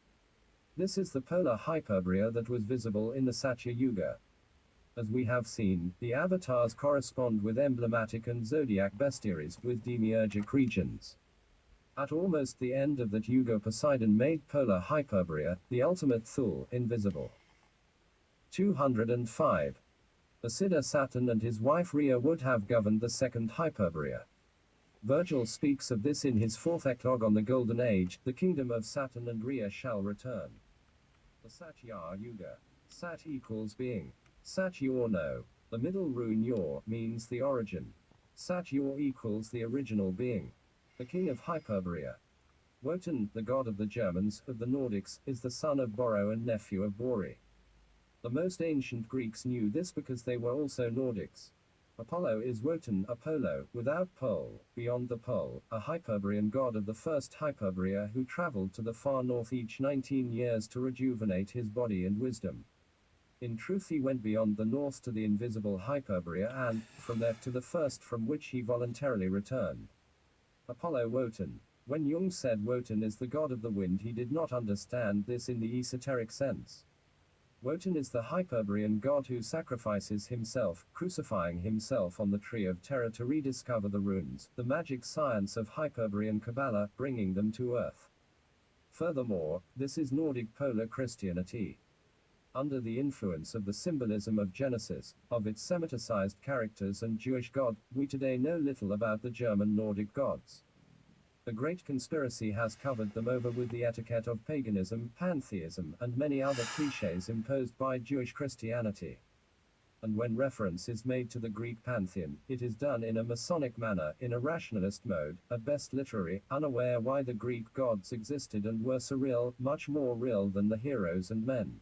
This is the polar Hyperborea that was visible in the Satya Yuga. As we have seen, the avatars correspond with emblematic and zodiac bestiaries with demiurgic regions. At almost the end of that Yuga Poseidon made polar Hyperborea, the ultimate Thule, invisible. 205. The Siddha Saturn and his wife Rhea would have governed the second Hyperborea. Virgil speaks of this in his fourth eclogue on the Golden Age, the kingdom of Saturn and Rhea shall return. The Satya Yuga. Sat equals being. Sat Yor no. The middle rune Yor means the origin. Sat Yor equals the original being. The king of Hyperborea. Wotan, the god of the Germans, of the Nordics, is the son of Boro and nephew of Bori. The most ancient Greeks knew this because they were also Nordics. Apollo is Wotan, Apollo, without pole, beyond the pole, a Hyperborean god of the first Hyperborea who traveled to the far north each 19 years to rejuvenate his body and wisdom. In truth he went beyond the north to the invisible Hyperborea and, from there to the first from which he voluntarily returned. Apollo Wotan. When Jung said Wotan is the god of the wind he did not understand this in the esoteric sense. Wotan is the Hyperborean god who sacrifices himself, crucifying himself on the tree of terror to rediscover the runes, the magic science of Hyperborean Kabbalah, bringing them to earth. Furthermore, this is Nordic polar Christianity. Under the influence of the symbolism of Genesis, of its Semiticized characters and Jewish God, we today know little about the German Nordic gods. The Great Conspiracy has covered them over with the etiquette of paganism, pantheism, and many other cliches imposed by Jewish Christianity. And when reference is made to the Greek pantheon, it is done in a Masonic manner, in a rationalist mode, at best literary, unaware why the Greek gods existed and were surreal, much more real than the heroes and men.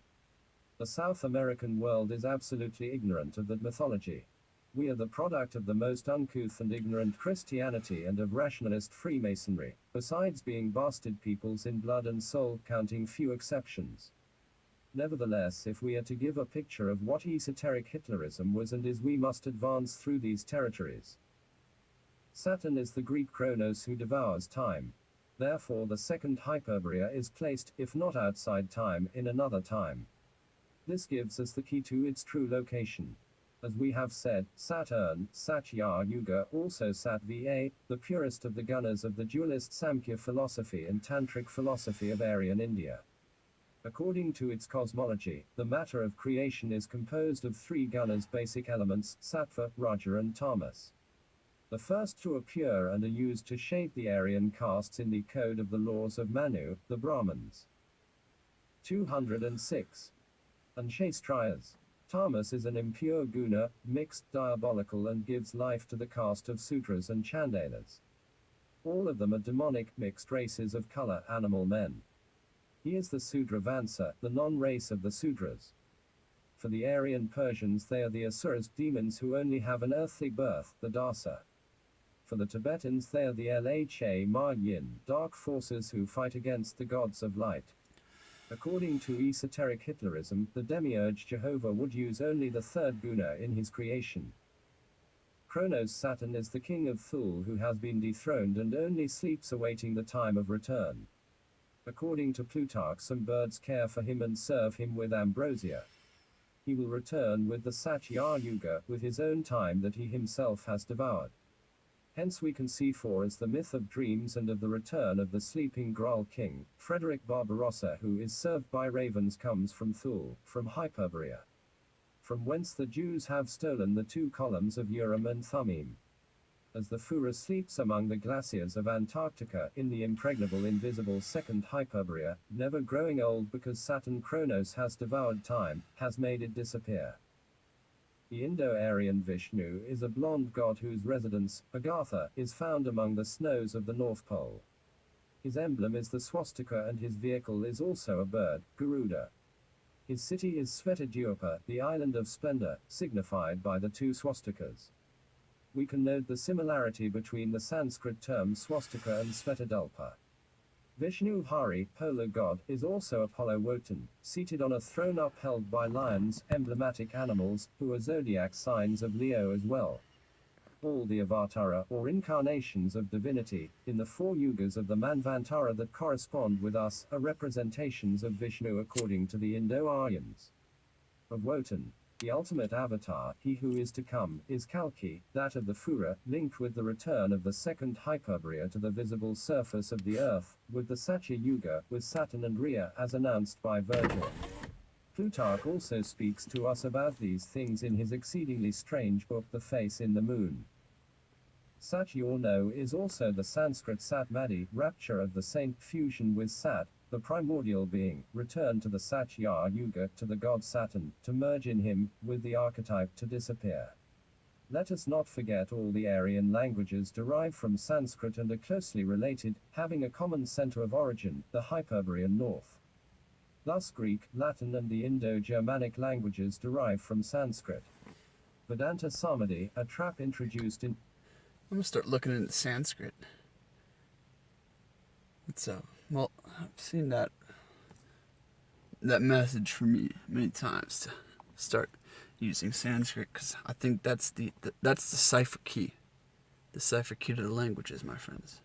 The South American world is absolutely ignorant of that mythology. We are the product of the most uncouth and ignorant Christianity and of rationalist Freemasonry, besides being bastard peoples in blood and soul, counting few exceptions. Nevertheless, if we are to give a picture of what esoteric Hitlerism was and is, we must advance through these territories. Saturn is the Greek Kronos who devours time. Therefore the second Hyperborea is placed, if not outside time, in another time. This gives us the key to its true location. As we have said, Saturn, Satya Yuga, also Sat Va, the purest of the gunners of the dualist Samkhya philosophy and Tantric philosophy of Aryan India. According to its cosmology, the matter of creation is composed of three gunners' basic elements, Sattva, Raja and Tamas. The first two are pure and are used to shape the Aryan castes in the code of the laws of Manu, the Brahmins. 206. And Shastrayas. Tamas is an impure guna, mixed, diabolical, and gives life to the caste of Sudras and Chandalas. All of them are demonic, mixed races of color, animal men. He is the Sudra Vansa, the non-race of the Sudras. For the Aryan Persians they are the Asuras, demons who only have an earthly birth, the Dasa. For the Tibetans they are the Lha Ma Yin, dark forces who fight against the gods of light. According to esoteric Hitlerism, the Demiurge Jehovah would use only the third guna in his creation. Kronos Saturn is the king of Thule who has been dethroned and only sleeps awaiting the time of return. According to Plutarch, some birds care for him and serve him with ambrosia. He will return with the Satya Yuga, with his own time that he himself has devoured. Hence we can see for as the myth of dreams and of the return of the sleeping Graal king, Frederick Barbarossa, who is served by ravens, comes from Thule, from Hyperborea, from whence the Jews have stolen the two columns of Urim and Thummim. As the Fura sleeps among the glaciers of Antarctica in the impregnable invisible second Hyperborea, never growing old because Saturn Kronos has devoured time, has made it disappear. The Indo-Aryan Vishnu is a blonde god whose residence, Agartha, is found among the snows of the North Pole. His emblem is the swastika and his vehicle is also a bird, Garuda. His city is Svetadurpa, the island of splendor, signified by the two swastikas. We can note the similarity between the Sanskrit terms swastika and Svetadulpa. Vishnu Hari, polar god, is also Apollo Wotan, seated on a throne upheld by lions, emblematic animals, who are zodiac signs of Leo as well. All the avatara, or incarnations of divinity, in the 4 yugas of the Manvantara that correspond with us, are representations of Vishnu according to the Indo-Aryans. Of Wotan, the ultimate avatar, he who is to come, is Kalki, that of the Fura, linked with the return of the second Hyperborea to the visible surface of the earth, with the Satya Yuga, with Saturn and Rhea as announced by Virgil. Plutarch also speaks to us about these things in his exceedingly strange book The Face in the Moon. Sat you all know is also the Sanskrit Satmadi, rapture of the saint, fusion with Sat, the primordial being, return to the Satya Yuga, to the god Saturn, to merge in him, with the archetype to disappear. Let us not forget all the Aryan languages derive from Sanskrit and are closely related, having a common center of origin, the Hyperborean north. Thus Greek, Latin and the Indo-Germanic languages derive from Sanskrit. Vedanta Samadhi, a trap introduced in... I'm gonna start looking into Sanskrit. Well, I've seen that message from me many times to start using Sanskrit, because I think that's the cipher key. The cipher key to the languages, my friends.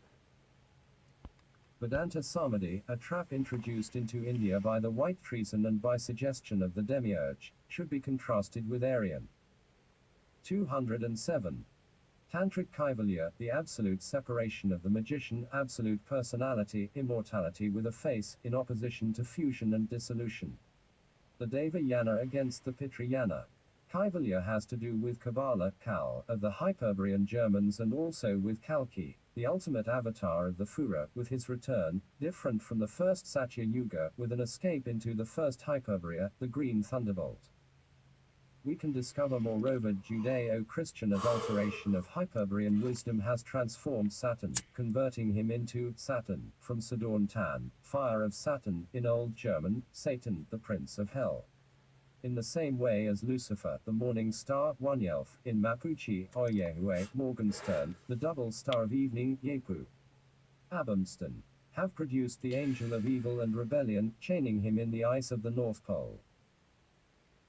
Vedanta Samadhi, a trap introduced into India by the White Treason and by suggestion of the Demiurge, should be contrasted with Aryan. 207. Tantric Kaivalya, the absolute separation of the magician, absolute personality, immortality with a face, in opposition to fusion and dissolution. The Devayana against the Pitrayana. Kaivalya has to do with Kabbalah, Kal, of the Hyperborean Germans and also with Kalki, the ultimate avatar of the Fura, with his return, different from the first Satya Yuga, with an escape into the first Hyperborea, the green thunderbolt. We can discover moreover Judeo-Christian adulteration of Hyperborean wisdom has transformed Saturn, converting him into Saturn, from Sadorn Tan, fire of Saturn, in Old German, Satan, the prince of hell. In the same way as Lucifer, the morning star, Wanyelf, in Mapuche, Oyehue, Morgenstern, the double star of evening, Yepu, Abamston, have produced the angel of evil and rebellion, chaining him in the ice of the North Pole.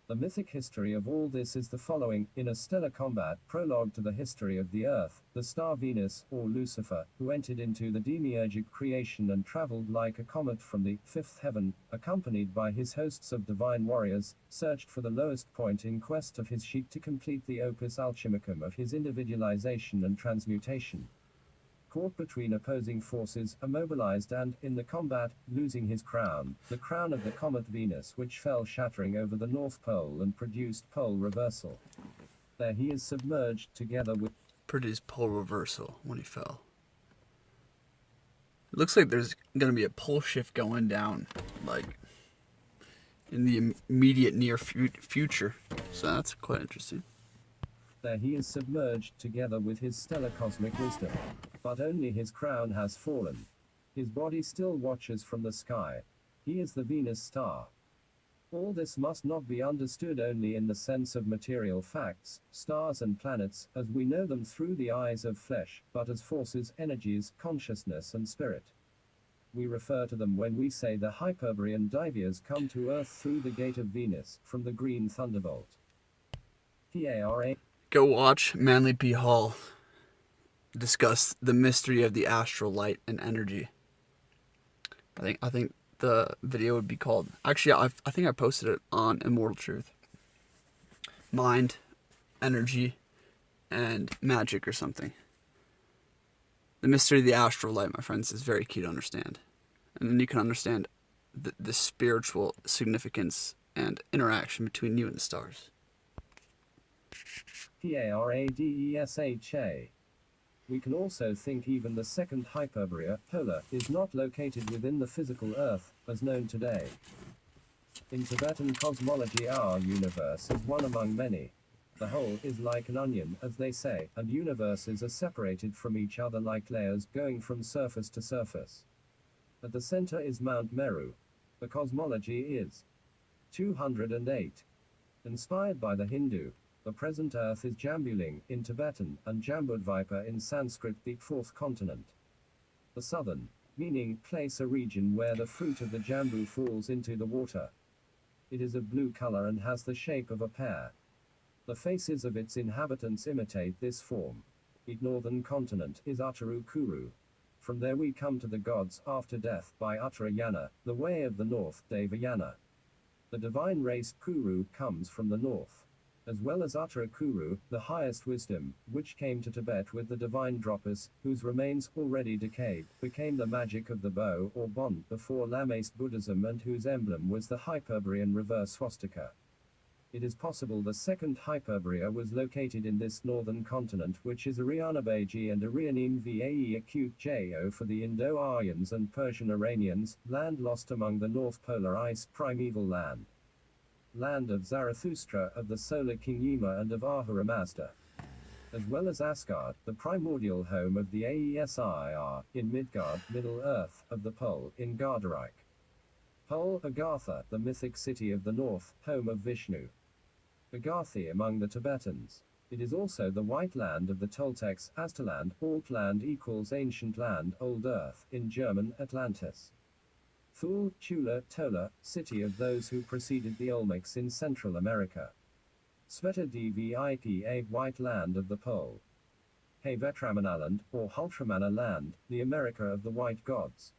The mythic history of all this is the following: in a stellar combat, prologue to the history of the earth, the star Venus, or Lucifer, who entered into the demiurgic creation and traveled like a comet from the 5th heaven, accompanied by his hosts of divine warriors, searched for the lowest point in quest of his sheik to complete the opus alchemicum of his individualization and transmutation. Caught between opposing forces, immobilized and, in the combat, losing his crown, the crown of the comet Venus, which fell shattering over the North Pole and produced pole reversal. There he is submerged, together with... Produced pole reversal when he fell. It looks like there's going to be a pole shift going down, like, in the immediate near future. So that's quite interesting. There he is submerged, together with his stellar cosmic wisdom. But only his crown has fallen. His body still watches from the sky. He is the Venus star. All this must not be understood only in the sense of material facts, stars and planets, as we know them through the eyes of flesh, but as forces, energies, consciousness and spirit. We refer to them when we say the Hyperborean Divyas come to Earth through the gate of Venus, from the green thunderbolt. Para. Go watch Manly P. Hall discuss the mystery of the astral light and energy. I think the video would be called... Actually, I think I posted it on Immortal Truth. Mind, energy, and magic or something. The mystery of the astral light, my friends, is very key to understand. And then you can understand the spiritual significance and interaction between you and the stars. Paradesha. We can also think even the second Hyperborea, polar, is not located within the physical Earth, as known today. In Tibetan cosmology, our universe is one among many. The whole is like an onion, as they say, and universes are separated from each other like layers, going from surface to surface. At the center is Mount Meru. The cosmology is 208. Inspired by the Hindu, the present Earth is Jambuling in Tibetan, and Jambudvipa in Sanskrit, the fourth continent. The southern, meaning place a region where the fruit of the jambu falls into the water. It is of blue color and has the shape of a pear. The faces of its inhabitants imitate this form. The northern continent is Uttaru Kuru. From there we come to the gods after death by Uttarayana, the way of the north, Devayana. The divine race Kuru comes from the north. As well as Uttara Kuru, the highest wisdom, which came to Tibet with the divine Dropas, whose remains, already decayed, became the magic of the bow or bond before Lamast Buddhism, and whose emblem was the Hyperbrian reverse swastika. It is possible the second Hyperborea was located in this northern continent, which is Arianabeji and Arianim Vae acute Jo for the Indo-Aryans and Persian Iranians, land lost among the North Polar Ice, primeval land. Land of Zarathustra, of the solar king Yima, and of Ahura Mazda. As well as Asgard, the primordial home of the Aesir, in Midgard, Middle Earth, of the Pole, in Gardarike. Pole, Agartha, the mythic city of the north, home of Vishnu. Agarthi among the Tibetans. It is also the white land of the Toltecs, Astaland, Altland equals ancient land, old earth, in German, Atlantis. Thule, Tula, Tola, city of those who preceded the Olmecs in Central America. Sveta Dvipa, white land of the pole. Vetramanaland, or Hultramana land, the America of the white gods.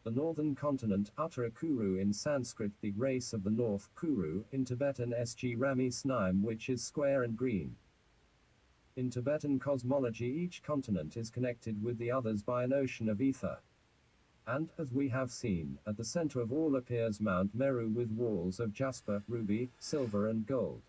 The northern continent, Uttara Kuru in Sanskrit, the race of the north, Kuru, in Tibetan Sg Rami Snaim, which is square and green. In Tibetan cosmology, each continent is connected with the others by an ocean of ether. And, as we have seen, at the center of all appears Mount Meru with walls of jasper, ruby, silver and gold.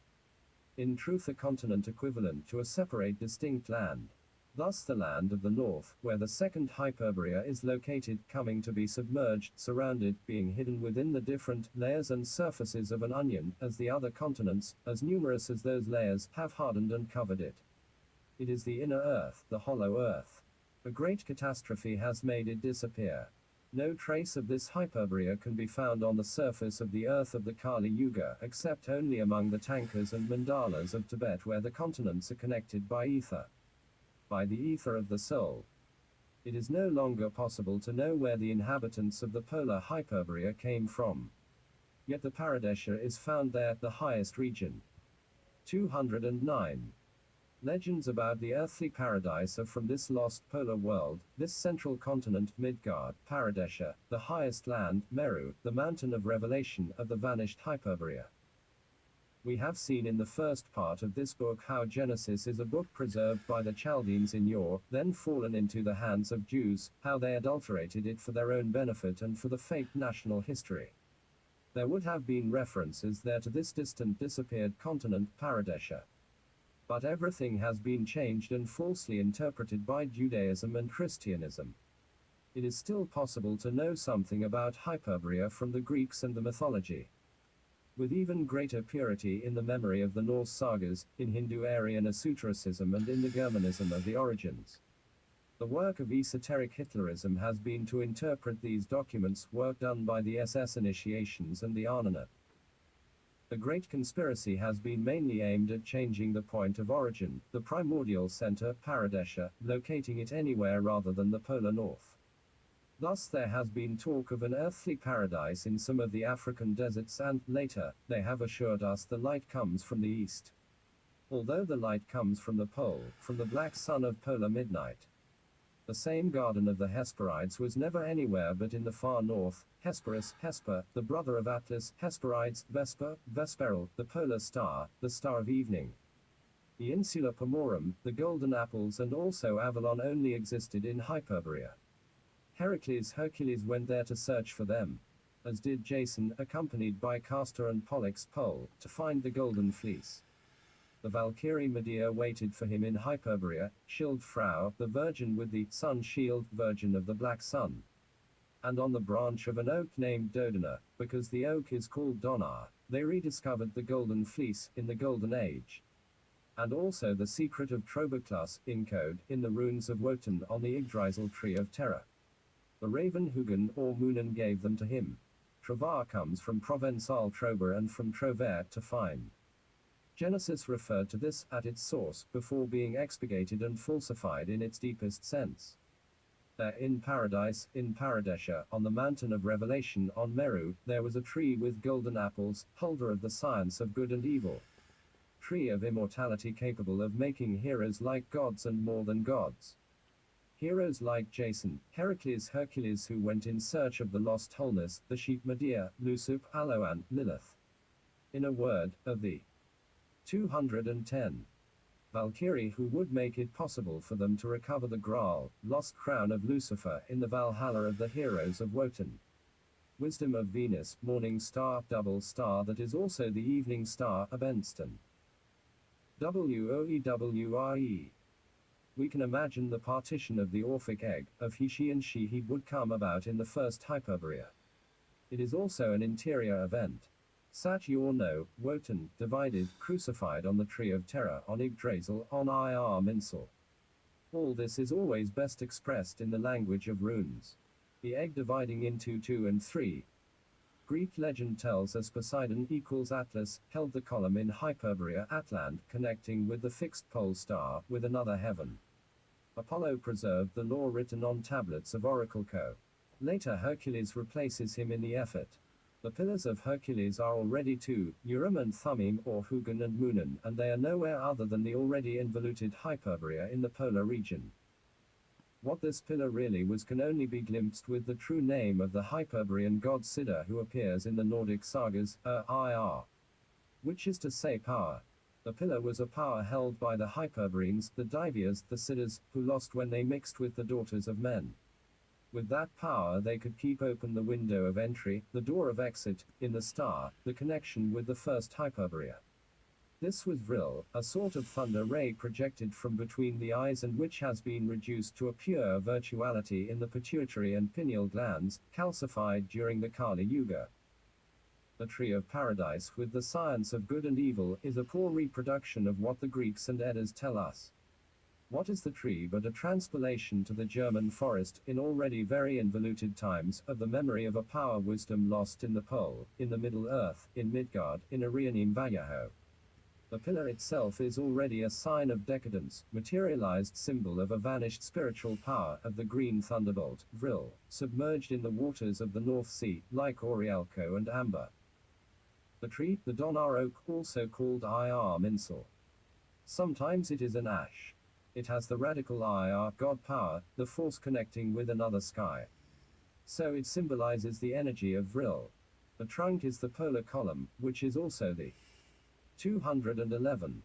In truth a continent equivalent to a separate distinct land. Thus the land of the north, where the second Hyperborea is located, coming to be submerged, surrounded, being hidden within the different layers and surfaces of an onion, as the other continents, as numerous as those layers, have hardened and covered it. It is the inner earth, the hollow earth. A great catastrophe has made it disappear. No trace of this Hyperborea can be found on the surface of the earth of the Kali Yuga, except only among the Tankas and Mandalas of Tibet, where the continents are connected by ether. By the ether of the soul. It is no longer possible to know where the inhabitants of the polar Hyperborea came from. Yet the Paradesha is found there, the highest region. 209. Legends about the earthly paradise are from this lost polar world, this central continent, Midgard, Paradesha, the highest land, Meru, the mountain of revelation, of the vanished Hyperborea. We have seen in the first part of this book how Genesis is a book preserved by the Chaldeans in Ur, then fallen into the hands of Jews, how they adulterated it for their own benefit and for the fake national history. There would have been references there to this distant disappeared continent, Paradesha. But everything has been changed and falsely interpreted by Judaism and Christianism. It is still possible to know something about Hyperborea from the Greeks and the mythology. With even greater purity in the memory of the Norse sagas, in Hindu-Aryan esotericism and in the Germanism of the origins. The work of esoteric Hitlerism has been to interpret these documents, work done by the SS initiations and the Arnana. The great conspiracy has been mainly aimed at changing the point of origin, the primordial center, Paradesha, locating it anywhere rather than the polar north. Thus there has been talk of an earthly paradise in some of the African deserts, and, later, they have assured us the light comes from the east. Although the light comes from the pole, from the black sun of polar midnight. The same garden of the Hesperides was never anywhere but in the far north, Hesperus, Hesper, the brother of Atlas, Hesperides, Vesper, Vesperal, the polar star, the star of evening. The Insula Pomorum, the golden apples, and also Avalon only existed in Hyperborea. Hercules went there to search for them, as did Jason, accompanied by Castor and Pollux Pole, to find the golden fleece. The Valkyrie Medea waited for him in Hyperborea, Schildfrau, the virgin with the sun shield, virgin of the black sun. And on the branch of an oak named Dodona, because the oak is called Donar, they rediscovered the golden fleece in the golden age. And also the secret of Trobaclus, in code, in the runes of Wotan on the Yggdrasil tree of terror. The raven Hugin or Moonin gave them to him. Trovar comes from Provençal trober and from trover, to find. Genesis referred to this at its source, before being expurgated and falsified in its deepest sense. There in paradise, in Paradesha, on the mountain of revelation on Meru, there was a tree with golden apples, holder of the science of good and evil. Tree of immortality capable of making heroes like gods and more than gods. Heroes like Jason, Heracles, Hercules who went in search of the lost wholeness, the sheep Medea, Lusup, Aloan, Lilith. In a word, of the 210 Valkyrie who would make it possible for them to recover the Graal, lost crown of Lucifer in the Valhalla of the heroes of Wotan. Wisdom of Venus, morning star, double star that is also the evening star, Abenston. WOEWRE. We can imagine the partition of the Orphic egg, of he, she and she, he would come about in the first Hyperborea. It is also an interior event. Sat you or no, Wotan, divided, crucified on the tree of terror, on Yggdrasil, on Ir Minsel. All this is always best expressed in the language of runes. The egg dividing into 2 and 3. Greek legend tells us Poseidon equals Atlas, held the column in Hyperborea Atlant, connecting with the fixed pole star, with another heaven. Apollo preserved the law written on tablets of Oracle Co. Later Hercules replaces him in the effort. The pillars of Hercules are already 2, Urim and Thummim or Hugin and Moonin, and they are nowhere other than the already involuted Hyperborea in the polar region. What this pillar really was can only be glimpsed with the true name of the Hyperborean god Sida who appears in the Nordic sagas, Ir. Which is to say power. The pillar was a power held by the Hyperboreans, the Divias, the Siddhas, who lost when they mixed with the daughters of men. With that power they could keep open the window of entry, the door of exit, in the star, the connection with the first Hyperborea. This was Vril, a sort of thunder ray projected from between the eyes and which has been reduced to a pure virtuality in the pituitary and pineal glands, calcified during the Kali Yuga. The tree of paradise with the science of good and evil is a poor reproduction of what the Greeks and Eddas tell us. What is the tree but a transpolation to the German forest, in already very involuted times, of the memory of a power wisdom lost in the pole, in the Middle Earth, in Midgard, in Arianim Vallejo. The pillar itself is already a sign of decadence, materialized symbol of a vanished spiritual power, of the green thunderbolt, Vril, submerged in the waters of the North Sea, like Orielco and Amber. The tree, the Donar oak, also called Ir Minsel. Sometimes it is an ash. It has the radical Ir, God power, the force connecting with another sky. So it symbolizes the energy of Vril. The trunk is the polar column, which is also the 211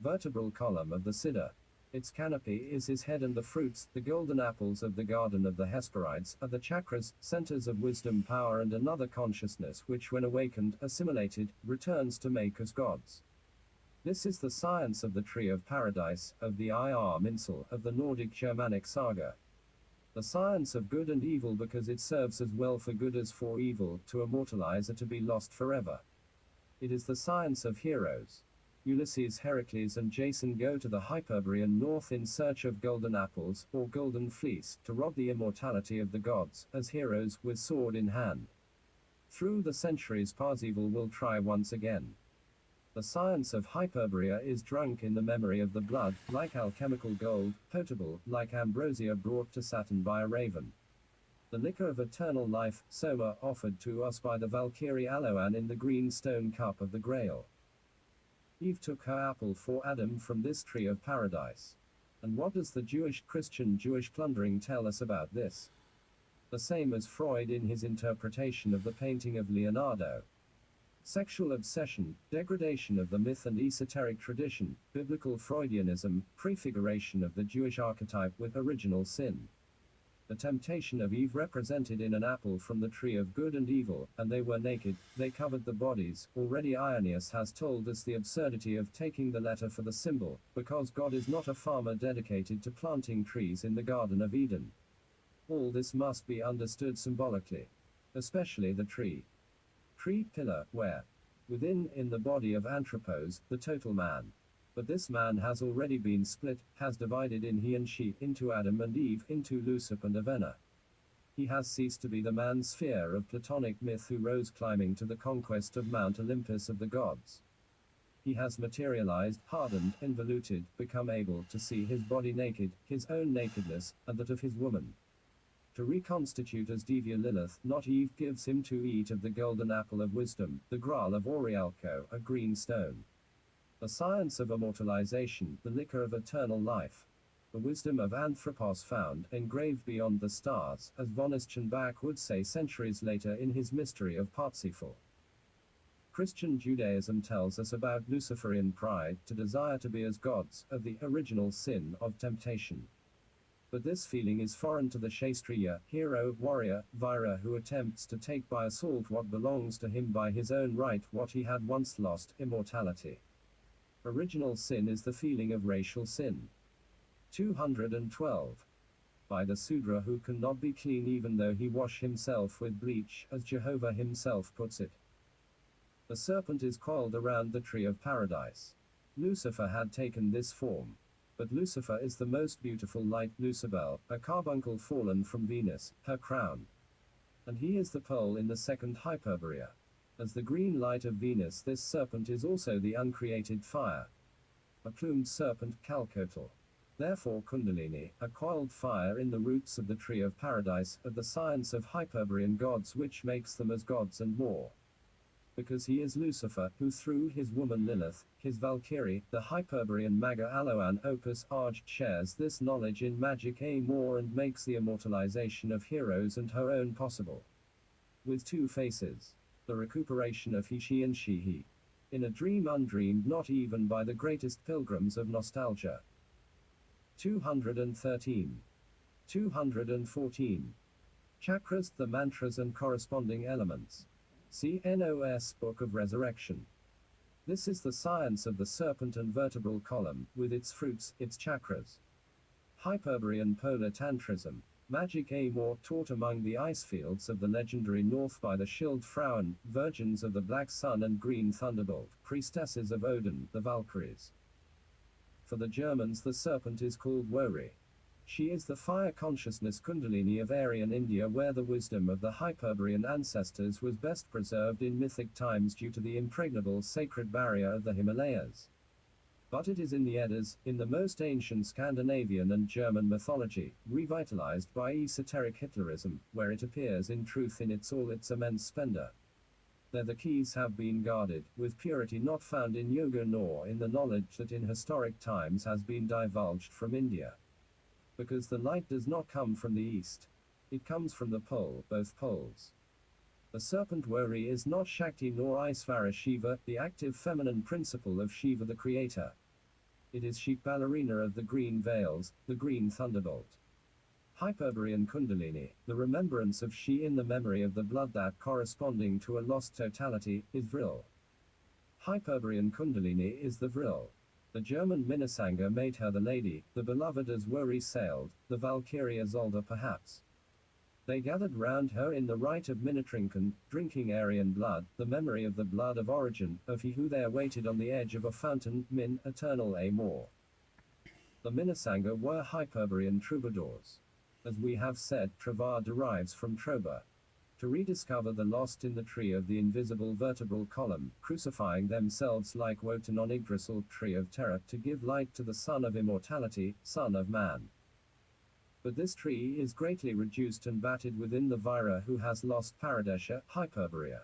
vertebral column of the Siddha. Its canopy is his head and the fruits, the golden apples of the garden of the Hesperides, are the chakras, centers of wisdom, power and another consciousness which when awakened, assimilated, returns to make us gods. This is the science of the tree of paradise, of the Ir Minsel, of the Nordic Germanic saga. The science of good and evil because it serves as well for good as for evil, to immortalize or to be lost forever. It is the science of heroes. Ulysses, Heracles and Jason go to the Hyperborean north in search of golden apples, or golden fleece, to rob the immortality of the gods, as heroes, with sword in hand. Through the centuries Parzival will try once again. The science of Hyperborea is drunk in the memory of the blood, like alchemical gold, potable, like ambrosia brought to Saturn by a raven. The liquor of eternal life, Soma, offered to us by the Valkyrie Aloan in the green stone cup of the Grail. Eve took her apple for Adam from this tree of paradise. And what does the Jewish plundering tell us about this? The same as Freud in his interpretation of the painting of Leonardo. Sexual obsession, degradation of the myth and esoteric tradition, biblical Freudianism, prefiguration of the Jewish archetype with original sin. The temptation of Eve represented in an apple from the tree of good and evil, and they were naked, they covered the bodies. Already Irenaeus has told us the absurdity of taking the letter for the symbol, because God is not a farmer dedicated to planting trees in the Garden of Eden. All this must be understood symbolically. Especially the tree. Tree pillar, where? Within, in the body of Anthropos, the total man. But this man has already been split, has divided in he and she, into Adam and Eve, into Lucifer and Avena. He has ceased to be the man sphere of Platonic myth who rose climbing to the conquest of Mount Olympus of the gods. He has materialized, hardened, involuted, become able to see his body naked, his own nakedness, and that of his woman. To reconstitute as Devia Lilith, not Eve, gives him to eat of the golden apple of wisdom, the Graal of Orialco, a green stone. The science of immortalization, the liquor of eternal life. The wisdom of Anthropos found, engraved beyond the stars, as von Eschenbach would say centuries later in his Mystery of Parsifal. Christian Judaism tells us about Luciferian pride, to desire to be as gods, of the original sin of temptation. But this feeling is foreign to the Kshatriya, hero, warrior, Vira, who attempts to take by assault what belongs to him by his own right, what he had once lost, immortality. Original sin is the feeling of racial sin. 212. By the Sudra who cannot be clean even though he wash himself with bleach, as Jehovah himself puts it. The serpent is coiled around the tree of paradise. Lucifer had taken this form. But Lucifer is the most beautiful light, Lucibel, a carbuncle fallen from Venus, her crown. And he is the pole in the second Hyperborea. As the green light of Venus, this serpent is also the uncreated fire. A plumed serpent, Calcotl. Therefore Kundalini, a coiled fire in the roots of the tree of paradise, of the science of Hyperborean gods which makes them as gods and more. Because he is Lucifer, who through his woman Lilith, his Valkyrie, the Hyperborean Maga Aloan Opus Arj, shares this knowledge in magic Amor and makes the immortalization of heroes and her own possible. With two faces. The recuperation of he, she and she, he. In a dream undreamed not even by the greatest pilgrims of nostalgia. 213. 214. Chakras, the mantras and corresponding elements. See NOS Book of Resurrection. This is the science of the serpent and vertebral column, with its fruits, its chakras. Hyperborean polar tantrism. Magic Amor taught among the ice fields of the legendary north by the Schildfrauen, virgins of the Black Sun and Green Thunderbolt, priestesses of Odin, the Valkyries. For the Germans the serpent is called Wori. She is the fire consciousness Kundalini of Aryan India, where the wisdom of the Hyperborean ancestors was best preserved in mythic times due to the impregnable sacred barrier of the Himalayas. But it is in the Eddas, in the most ancient Scandinavian and German mythology, revitalized by esoteric Hitlerism, where it appears in truth in all its immense splendor. There the keys have been guarded, with purity not found in yoga nor in the knowledge that in historic times has been divulged from India. Because the light does not come from the east. It comes from the pole, both poles. The serpent Wori is not Shakti nor Isvara Shiva, the active feminine principle of Shiva the creator. It is Sheep ballerina of the green veils, the green thunderbolt. Hyperborean Kundalini, the remembrance of she in the memory of the blood that corresponding to a lost totality, is Vril. Hyperborean Kundalini is the Vril. The German Minnesanga made her the lady, the beloved as Wori sailed, the Valkyrie Isolde perhaps. They gathered round her in the rite of Minetrinken, drinking Aryan blood, the memory of the blood of origin, of he who there waited on the edge of a fountain, Min, eternal Amor. The Minnesanga were Hyperborean troubadours. As we have said, Travar derives from Troba. To rediscover the lost in the tree of the invisible vertebral column, crucifying themselves like Wotan on Yggdrasil, tree of terror, to give light to the Son of Immortality, Son of Man. But this tree is greatly reduced and battered within the Vira who has lost Paradesha, Hyperborea.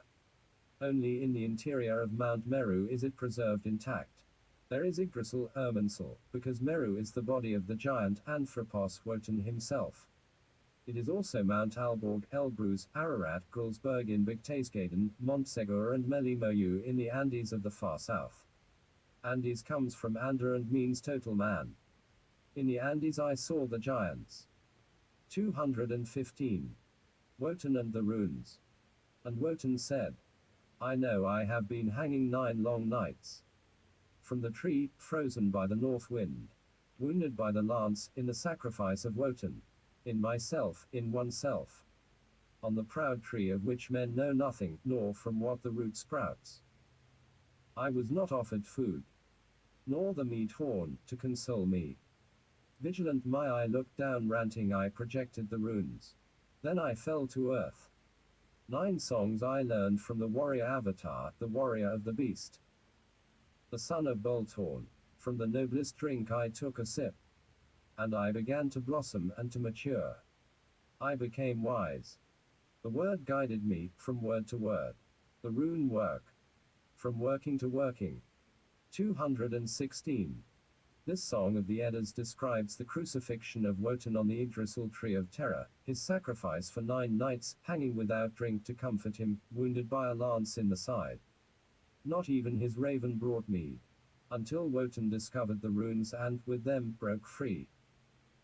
Only in the interior of Mount Meru is it preserved intact. There is Yggdrasil, Irminsul, because Meru is the body of the giant Anthropos Wotan himself. It is also Mount Alborg, Elbrus, Ararat, Grulsberg in Berchtesgaden, Montsegur and Melimoyu in the Andes of the far south. Andes comes from Ander and means total man. In the Andes I saw the giants. 215. Wotan and the Runes. And Wotan said, I know I have been hanging 9 long nights. From the tree, frozen by the north wind. Wounded by the lance, in the sacrifice of Wotan. In myself, in oneself. On the proud tree of which men know nothing, nor from what the root sprouts. I was not offered food. Nor the meat horn, to console me. Vigilant my eye looked down, ranting I projected the runes. Then I fell to earth. 9 songs I learned from the warrior avatar, the warrior of the beast. The son of Bolthorn. From the noblest drink I took a sip. And I began to blossom and to mature. I became wise. The word guided me, from word to word. The rune work. From working to working. 216. This song of the Eddas describes the crucifixion of Wotan on the Yggdrasil tree of terror, his sacrifice for 9 nights, hanging without drink to comfort him, wounded by a lance in the side. Not even his raven brought mead. Until Wotan discovered the runes and, with them, broke free.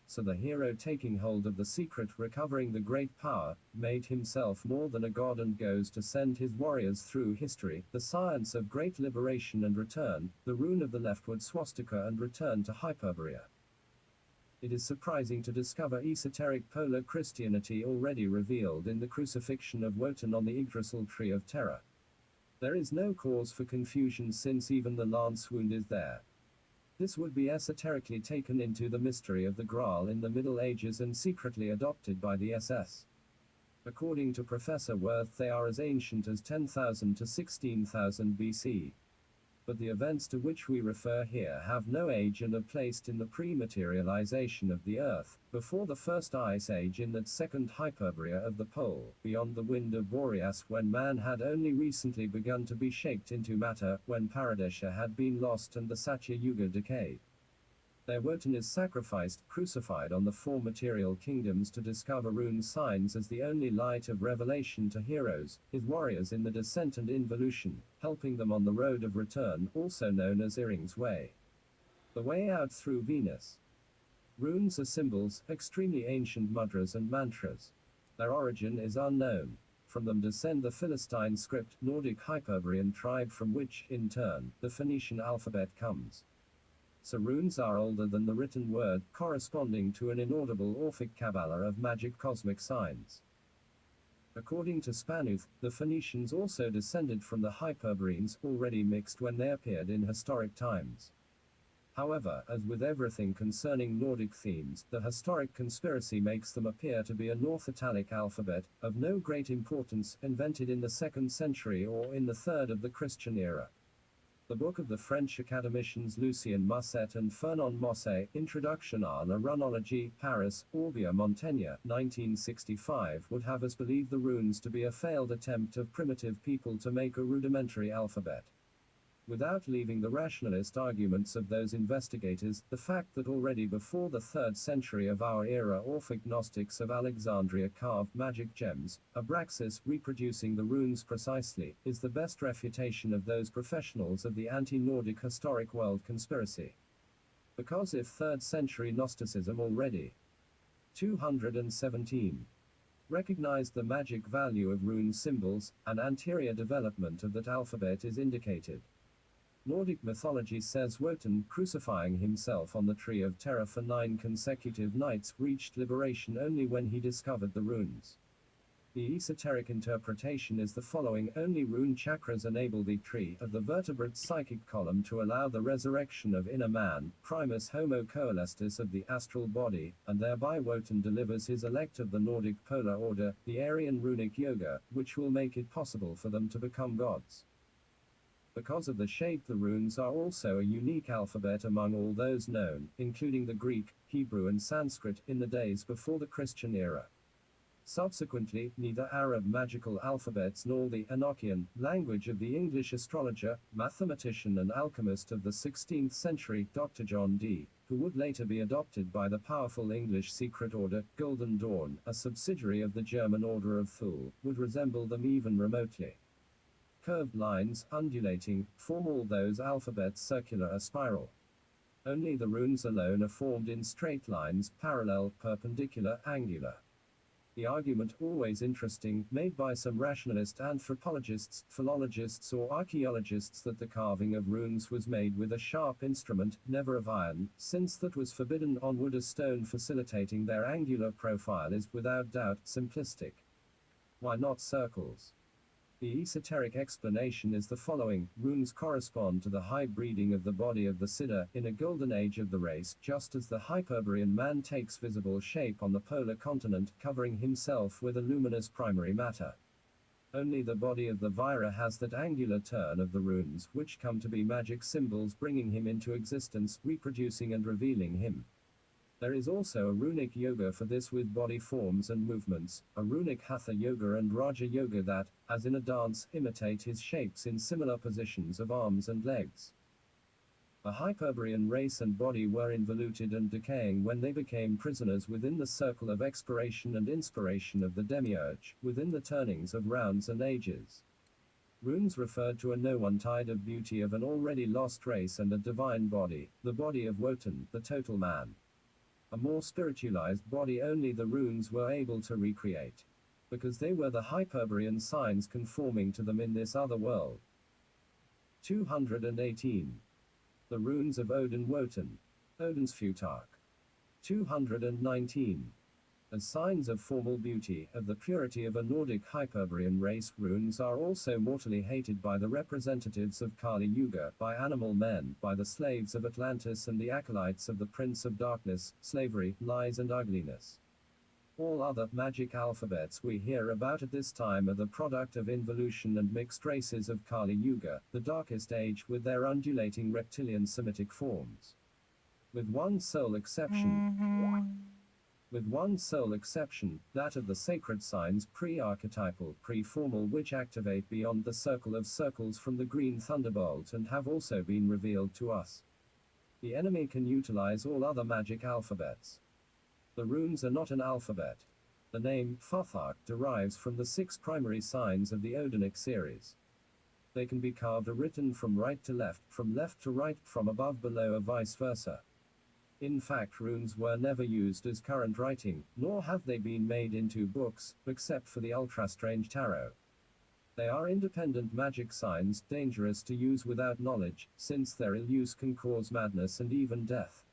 So the hero, taking hold of the secret, recovering the great power, made himself more than a god and goes to send his warriors through history, the science of great liberation and return, the rune of the leftward swastika and return to Hyperbrian. It is surprising to discover esoteric polar Christianity already revealed in the crucifixion of Wotan on the Yggdrasil tree of terror. There is no cause for confusion since even the lance wound is there. This would be esoterically taken into the mystery of the Graal in the Middle Ages and secretly adopted by the SS. According to Professor Worth, they are as ancient as 10,000 to 16,000 BC. But the events to which we refer here have no age and are placed in the pre-materialization of the Earth, before the first ice age in that second Hyperbrian of the pole, beyond the wind of Boreas, when man had only recently begun to be shaped into matter, when Paradesha had been lost and the Satya Yuga decayed. There Wotan is sacrificed, crucified on the 4 material kingdoms to discover rune signs as the only light of revelation to heroes, his warriors in the descent and involution, helping them on the road of return, also known as Iring's Way. The way out through Venus. Runes are symbols, extremely ancient mudras and mantras. Their origin is unknown. From them descend the Philistine script, Nordic Hyperbrian tribe from which, in turn, the Phoenician alphabet comes. So runes are older than the written word, corresponding to an inaudible Orphic Kabbalah of magic cosmic signs. According to Spanuth, the Phoenicians also descended from the Hyperbrians, already mixed when they appeared in historic times. However, as with everything concerning Nordic themes, the historic conspiracy makes them appear to be a North Italic alphabet, of no great importance, invented in the 2nd century or in the 3rd of the Christian era. The book of the French academicians Lucien Musset and Fernand Mosse, Introduction à la Runologie, Paris, Orbia Montaigne, 1965, would have us believe the runes to be a failed attempt of primitive people to make a rudimentary alphabet. Without leaving the rationalist arguments of those investigators, the fact that already before the 3rd century of our era Orphic Gnostics of Alexandria carved magic gems, Abraxas, reproducing the runes precisely, is the best refutation of those professionals of the anti-Nordic historic world conspiracy. Because if 3rd century Gnosticism already 217 recognized the magic value of rune symbols, an anterior development of that alphabet is indicated. Nordic mythology says Wotan, crucifying himself on the tree of terror for 9 consecutive nights, reached liberation only when he discovered the runes. The esoteric interpretation is the following: only rune chakras enable the tree of the vertebrate psychic column to allow the resurrection of inner man, primus homo coelestis of the astral body, and thereby Wotan delivers his elect of the Nordic polar order, the Aryan runic yoga, which will make it possible for them to become gods. Because of the shape, the runes are also a unique alphabet among all those known, including the Greek, Hebrew and Sanskrit, in the days before the Christian era. Subsequently, neither Arab magical alphabets nor the Enochian language of the English astrologer, mathematician and alchemist of the 16th century, Dr. John Dee, who would later be adopted by the powerful English secret order, Golden Dawn, a subsidiary of the German Order of Thule, would resemble them even remotely. Curved lines, undulating, form all those alphabets circular or spiral. Only the runes alone are formed in straight lines, parallel, perpendicular, angular. The argument, always interesting, made by some rationalist anthropologists, philologists or archaeologists that the carving of runes was made with a sharp instrument, never of iron, since that was forbidden on wood or stone, facilitating their angular profile, is, without doubt, simplistic. Why not circles? The esoteric explanation is the following: runes correspond to the high breeding of the body of the Siddha, in a golden age of the race, just as the Hyperbrian man takes visible shape on the polar continent, covering himself with a luminous primary matter. Only the body of the Vira has that angular turn of the runes, which come to be magic symbols, bringing him into existence, reproducing and revealing him. There is also a runic yoga for this, with body forms and movements, a runic hatha yoga and raja yoga that, as in a dance, imitate his shapes in similar positions of arms and legs. The Hyperbrian race and body were involuted and decaying when they became prisoners within the circle of expiration and inspiration of the Demiurge, within the turnings of rounds and ages. Runes referred to a no-one-tide of beauty of an already lost race and a divine body, the body of Wotan, the total man. A more spiritualized body only the runes were able to recreate, because they were the Hyperbrian signs conforming to them in this other world. 218. The runes of Odin Wotan, Odin's Futark. 219. As signs of formal beauty, of the purity of a Nordic Hyperbrian race, runes are also mortally hated by the representatives of Kali Yuga, by animal men, by the slaves of Atlantis and the acolytes of the Prince of Darkness, slavery, lies and ugliness. All other magic alphabets we hear about at this time are the product of involution and mixed races of Kali Yuga, the darkest age, with their undulating reptilian Semitic forms. With one sole exception, that of the sacred signs, pre-archetypal, pre-formal, which activate beyond the circle of circles from the green thunderbolt and have also been revealed to us. The enemy can utilize all other magic alphabets. The runes are not an alphabet. The name, Futhark, derives from the 6 primary signs of the Odinic series. They can be carved or written from right to left, from left to right, from above below, or vice versa. In fact, runes were never used as current writing, nor have they been made into books, except for the ultra-strange tarot. They are independent magic signs, dangerous to use without knowledge, since their ill use can cause madness and even death.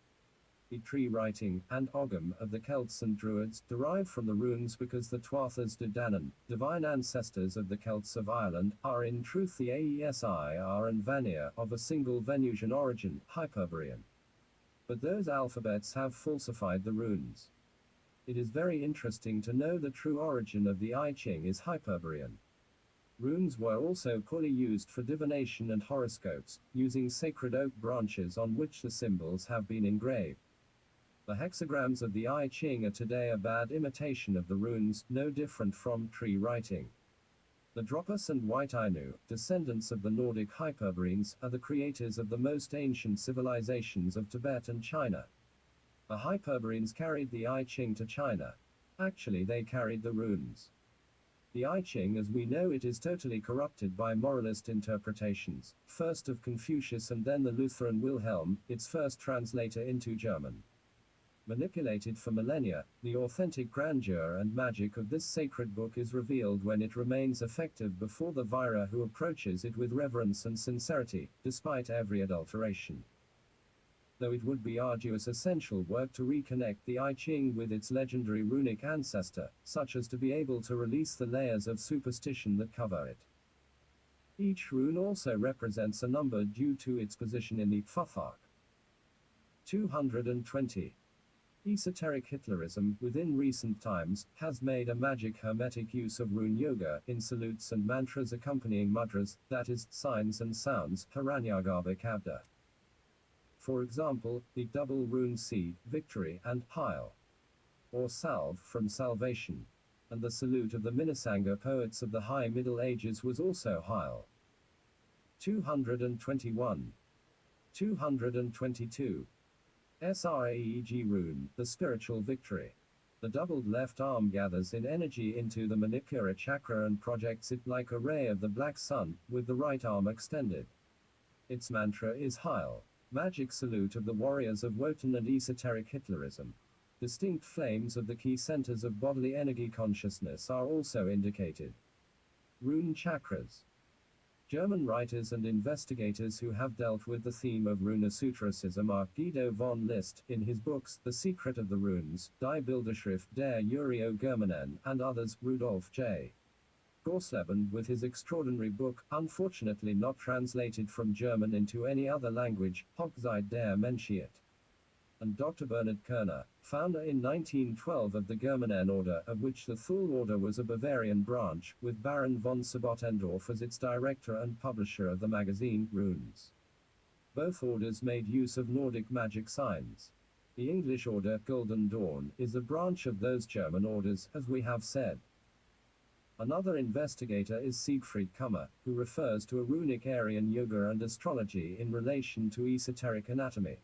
The tree writing, and Ogham, of the Celts and Druids, derive from the runes because the Tuathas de Danann, divine ancestors of the Celts of Ireland, are in truth the Aesir and Vanir, of a single Venusian origin, Hyperbrian. But those alphabets have falsified the runes. It is very interesting to know the true origin of the I Ching is Hyperbrian. Runes were also poorly used for divination and horoscopes, using sacred oak branches on which the symbols have been engraved. The hexagrams of the I Ching are today a bad imitation of the runes, no different from tree writing. The Dropas and White Ainu, descendants of the Nordic Hyperbrians, are the creators of the most ancient civilizations of Tibet and China. The Hyperbrians carried the I Ching to China. Actually, they carried the runes. The I Ching as we know it is totally corrupted by moralist interpretations, first of Confucius and then the Lutheran Wilhelm, its first translator into German. Manipulated for millennia, the authentic grandeur and magic of this sacred book is revealed when it remains effective before the Vira who approaches it with reverence and sincerity, despite every adulteration. Though it would be arduous essential work to reconnect the I Ching with its legendary runic ancestor, such as to be able to release the layers of superstition that cover it. Each rune also represents a number due to its position in the Futhark. 220. Esoteric Hitlerism, within recent times, has made a magic hermetic use of rune yoga, in salutes and mantras accompanying mudras, that is, signs and sounds, Hiranyagarbha Kabda. For example, the double rune seed, victory, and Heil, or salve, from salvation. And the salute of the Minnesanga poets of the High Middle Ages was also Heil. 221. 222. Sraeg rune, the spiritual victory. The doubled left arm gathers in energy into the Manipura chakra and projects it like a ray of the black sun, with the right arm extended. Its mantra is Heil. Magic salute of the warriors of Wotan and esoteric Hitlerism. Distinct flames of the key centers of bodily energy consciousness are also indicated. Rune Chakras. German writers and investigators who have dealt with the theme of rune esotericism are Guido von List, in his books The Secret of the Runes, Die Bilderschrift der Uro-Germanen, and others, Rudolf J. Gorsleben with his extraordinary book, unfortunately not translated from German into any other language, Hochzeit der Menschheit. And Dr. Bernhard Kerner, founder in 1912 of the Germanen Order, of which the Thule Order was a Bavarian branch, with Baron von Sabotendorf as its director and publisher of the magazine, Runes. Both orders made use of Nordic magic signs. The English Order, Golden Dawn, is a branch of those German orders, as we have said. Another investigator is Siegfried Kummer, who refers to a runic Aryan yoga and astrology in relation to esoteric anatomy.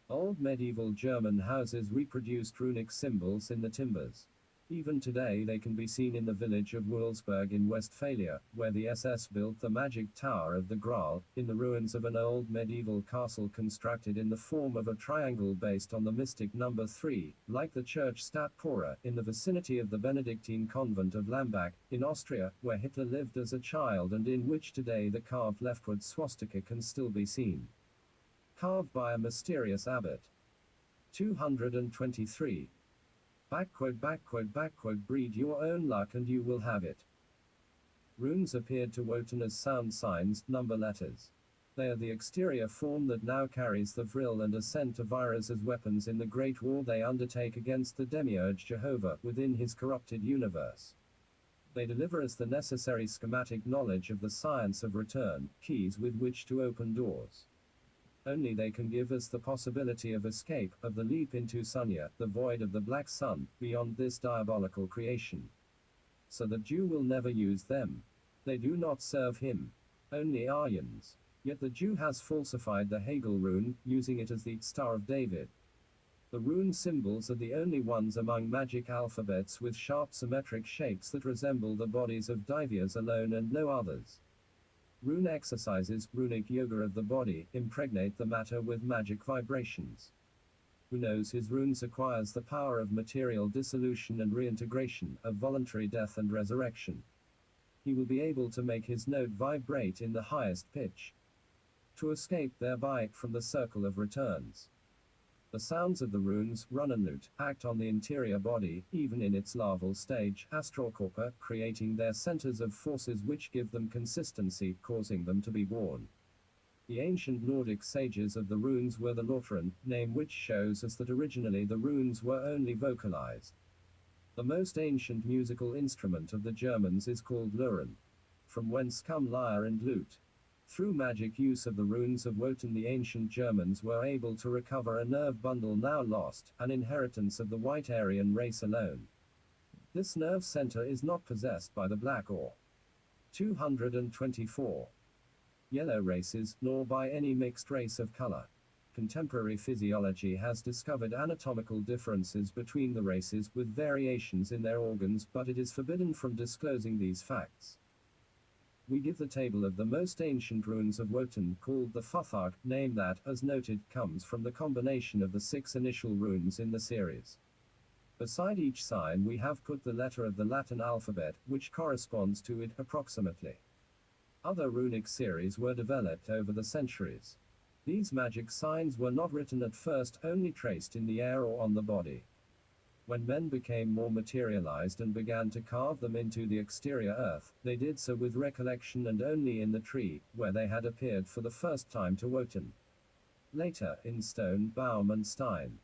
Old medieval German houses reproduced runic symbols in the timbers. Even today they can be seen in the village of Wulsberg in Westphalia, where the SS built the magic tower of the Graal, in the ruins of an old medieval castle constructed in the form of a triangle based on the mystic number 3, like the church Stadtpora, in the vicinity of the Benedictine convent of Lambach, in Austria, where Hitler lived as a child and in which today the carved leftward swastika can still be seen. Carved by a mysterious abbot. 223. Breed your own luck and you will have it. Runes appeared to Wotan as sound signs, number letters. They are the exterior form that now carries the Vril and ascent to Viras as weapons in the great war they undertake against the Demiurge Jehovah within his corrupted universe. They deliver us the necessary schematic knowledge of the science of return, keys with which to open doors. Only they can give us the possibility of escape, of the leap into Sunya, the void of the black sun, beyond this diabolical creation. So the Jew will never use them. They do not serve him. Only Aryans. Yet the Jew has falsified the Hegel rune, using it as the Star of David. The rune symbols are the only ones among magic alphabets with sharp symmetric shapes that resemble the bodies of Divyas alone and no others. Rune exercises, runic yoga of the body, impregnate the matter with magic vibrations. Who knows his runes acquires the power of material dissolution and reintegration, of voluntary death and resurrection. He will be able to make his note vibrate in the highest pitch. To escape thereby from the circle of returns. The sounds of the runes, Runenlut, act on the interior body, even in its larval stage, Astral Corpor, creating their centers of forces which give them consistency, causing them to be born. The ancient Nordic sages of the runes were the Lotharan, name which shows us that originally the runes were only vocalized. The most ancient musical instrument of the Germans is called Luren, from whence come lyre and lute. Through magic use of the runes of Wotan the ancient Germans were able to recover a nerve bundle now lost, an inheritance of the white Aryan race alone. This nerve center is not possessed by the black or 224 yellow races, nor by any mixed race of color. Contemporary physiology has discovered anatomical differences between the races, with variations in their organs, but it is forbidden from disclosing these facts. We give the table of the most ancient runes of Wotan, called the Futhark, name that, as noted, comes from the combination of the 6 initial runes in the series. Beside each sign we have put the letter of the Latin alphabet, which corresponds to it, approximately. Other runic series were developed over the centuries. These magic signs were not written at first, only traced in the air or on the body. When men became more materialized and began to carve them into the exterior earth, they did so with recollection and only in the tree, where they had appeared for the first time to Wotan. Later, in stone, baum and stein.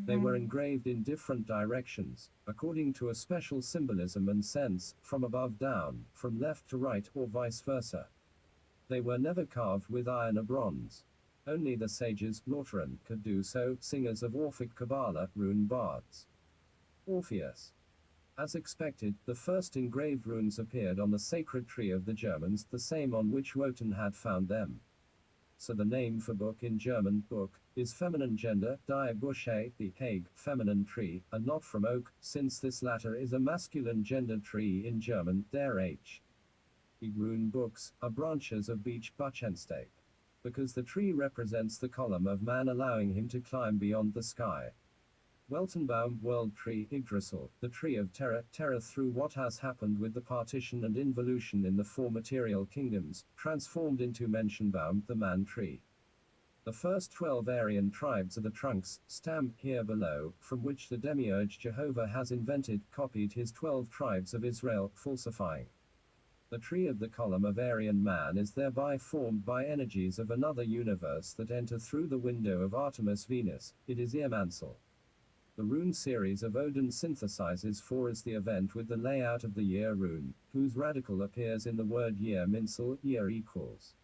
They were engraved in different directions, according to a special symbolism and sense, from above down, from left to right, or vice versa. They were never carved with iron or bronze. Only the sages, Lotharan, could do so, singers of Orphic Kabbalah, rune bards. Orpheus. As expected, the first engraved runes appeared on the sacred tree of the Germans, the same on which Wotan had found them. So the name for book in German, book, is feminine gender, die Busche, the Hague, feminine tree, and not from oak, since this latter is a masculine gender tree in German, der H. The rune books are branches of beech Buchensteak. because the tree represents the column of man, allowing him to climb beyond the sky. Weltenbaum, world tree, Yggdrasil, the tree of terror, terror through what has happened with the partition and involution in the four material kingdoms, transformed into Menschenbaum, the man tree. The first 12 Aryan tribes are the trunks, stem, here below, from which the Demiurge Jehovah has invented, copied his 12 tribes of Israel, falsifying. The tree of the column of Aryan man is thereby formed by energies of another universe that enter through the window of Artemis Venus, it is Irmansel. The rune series of Odin synthesizes for us the event with the layout of the year rune, whose radical appears in the word year minsel, year equals.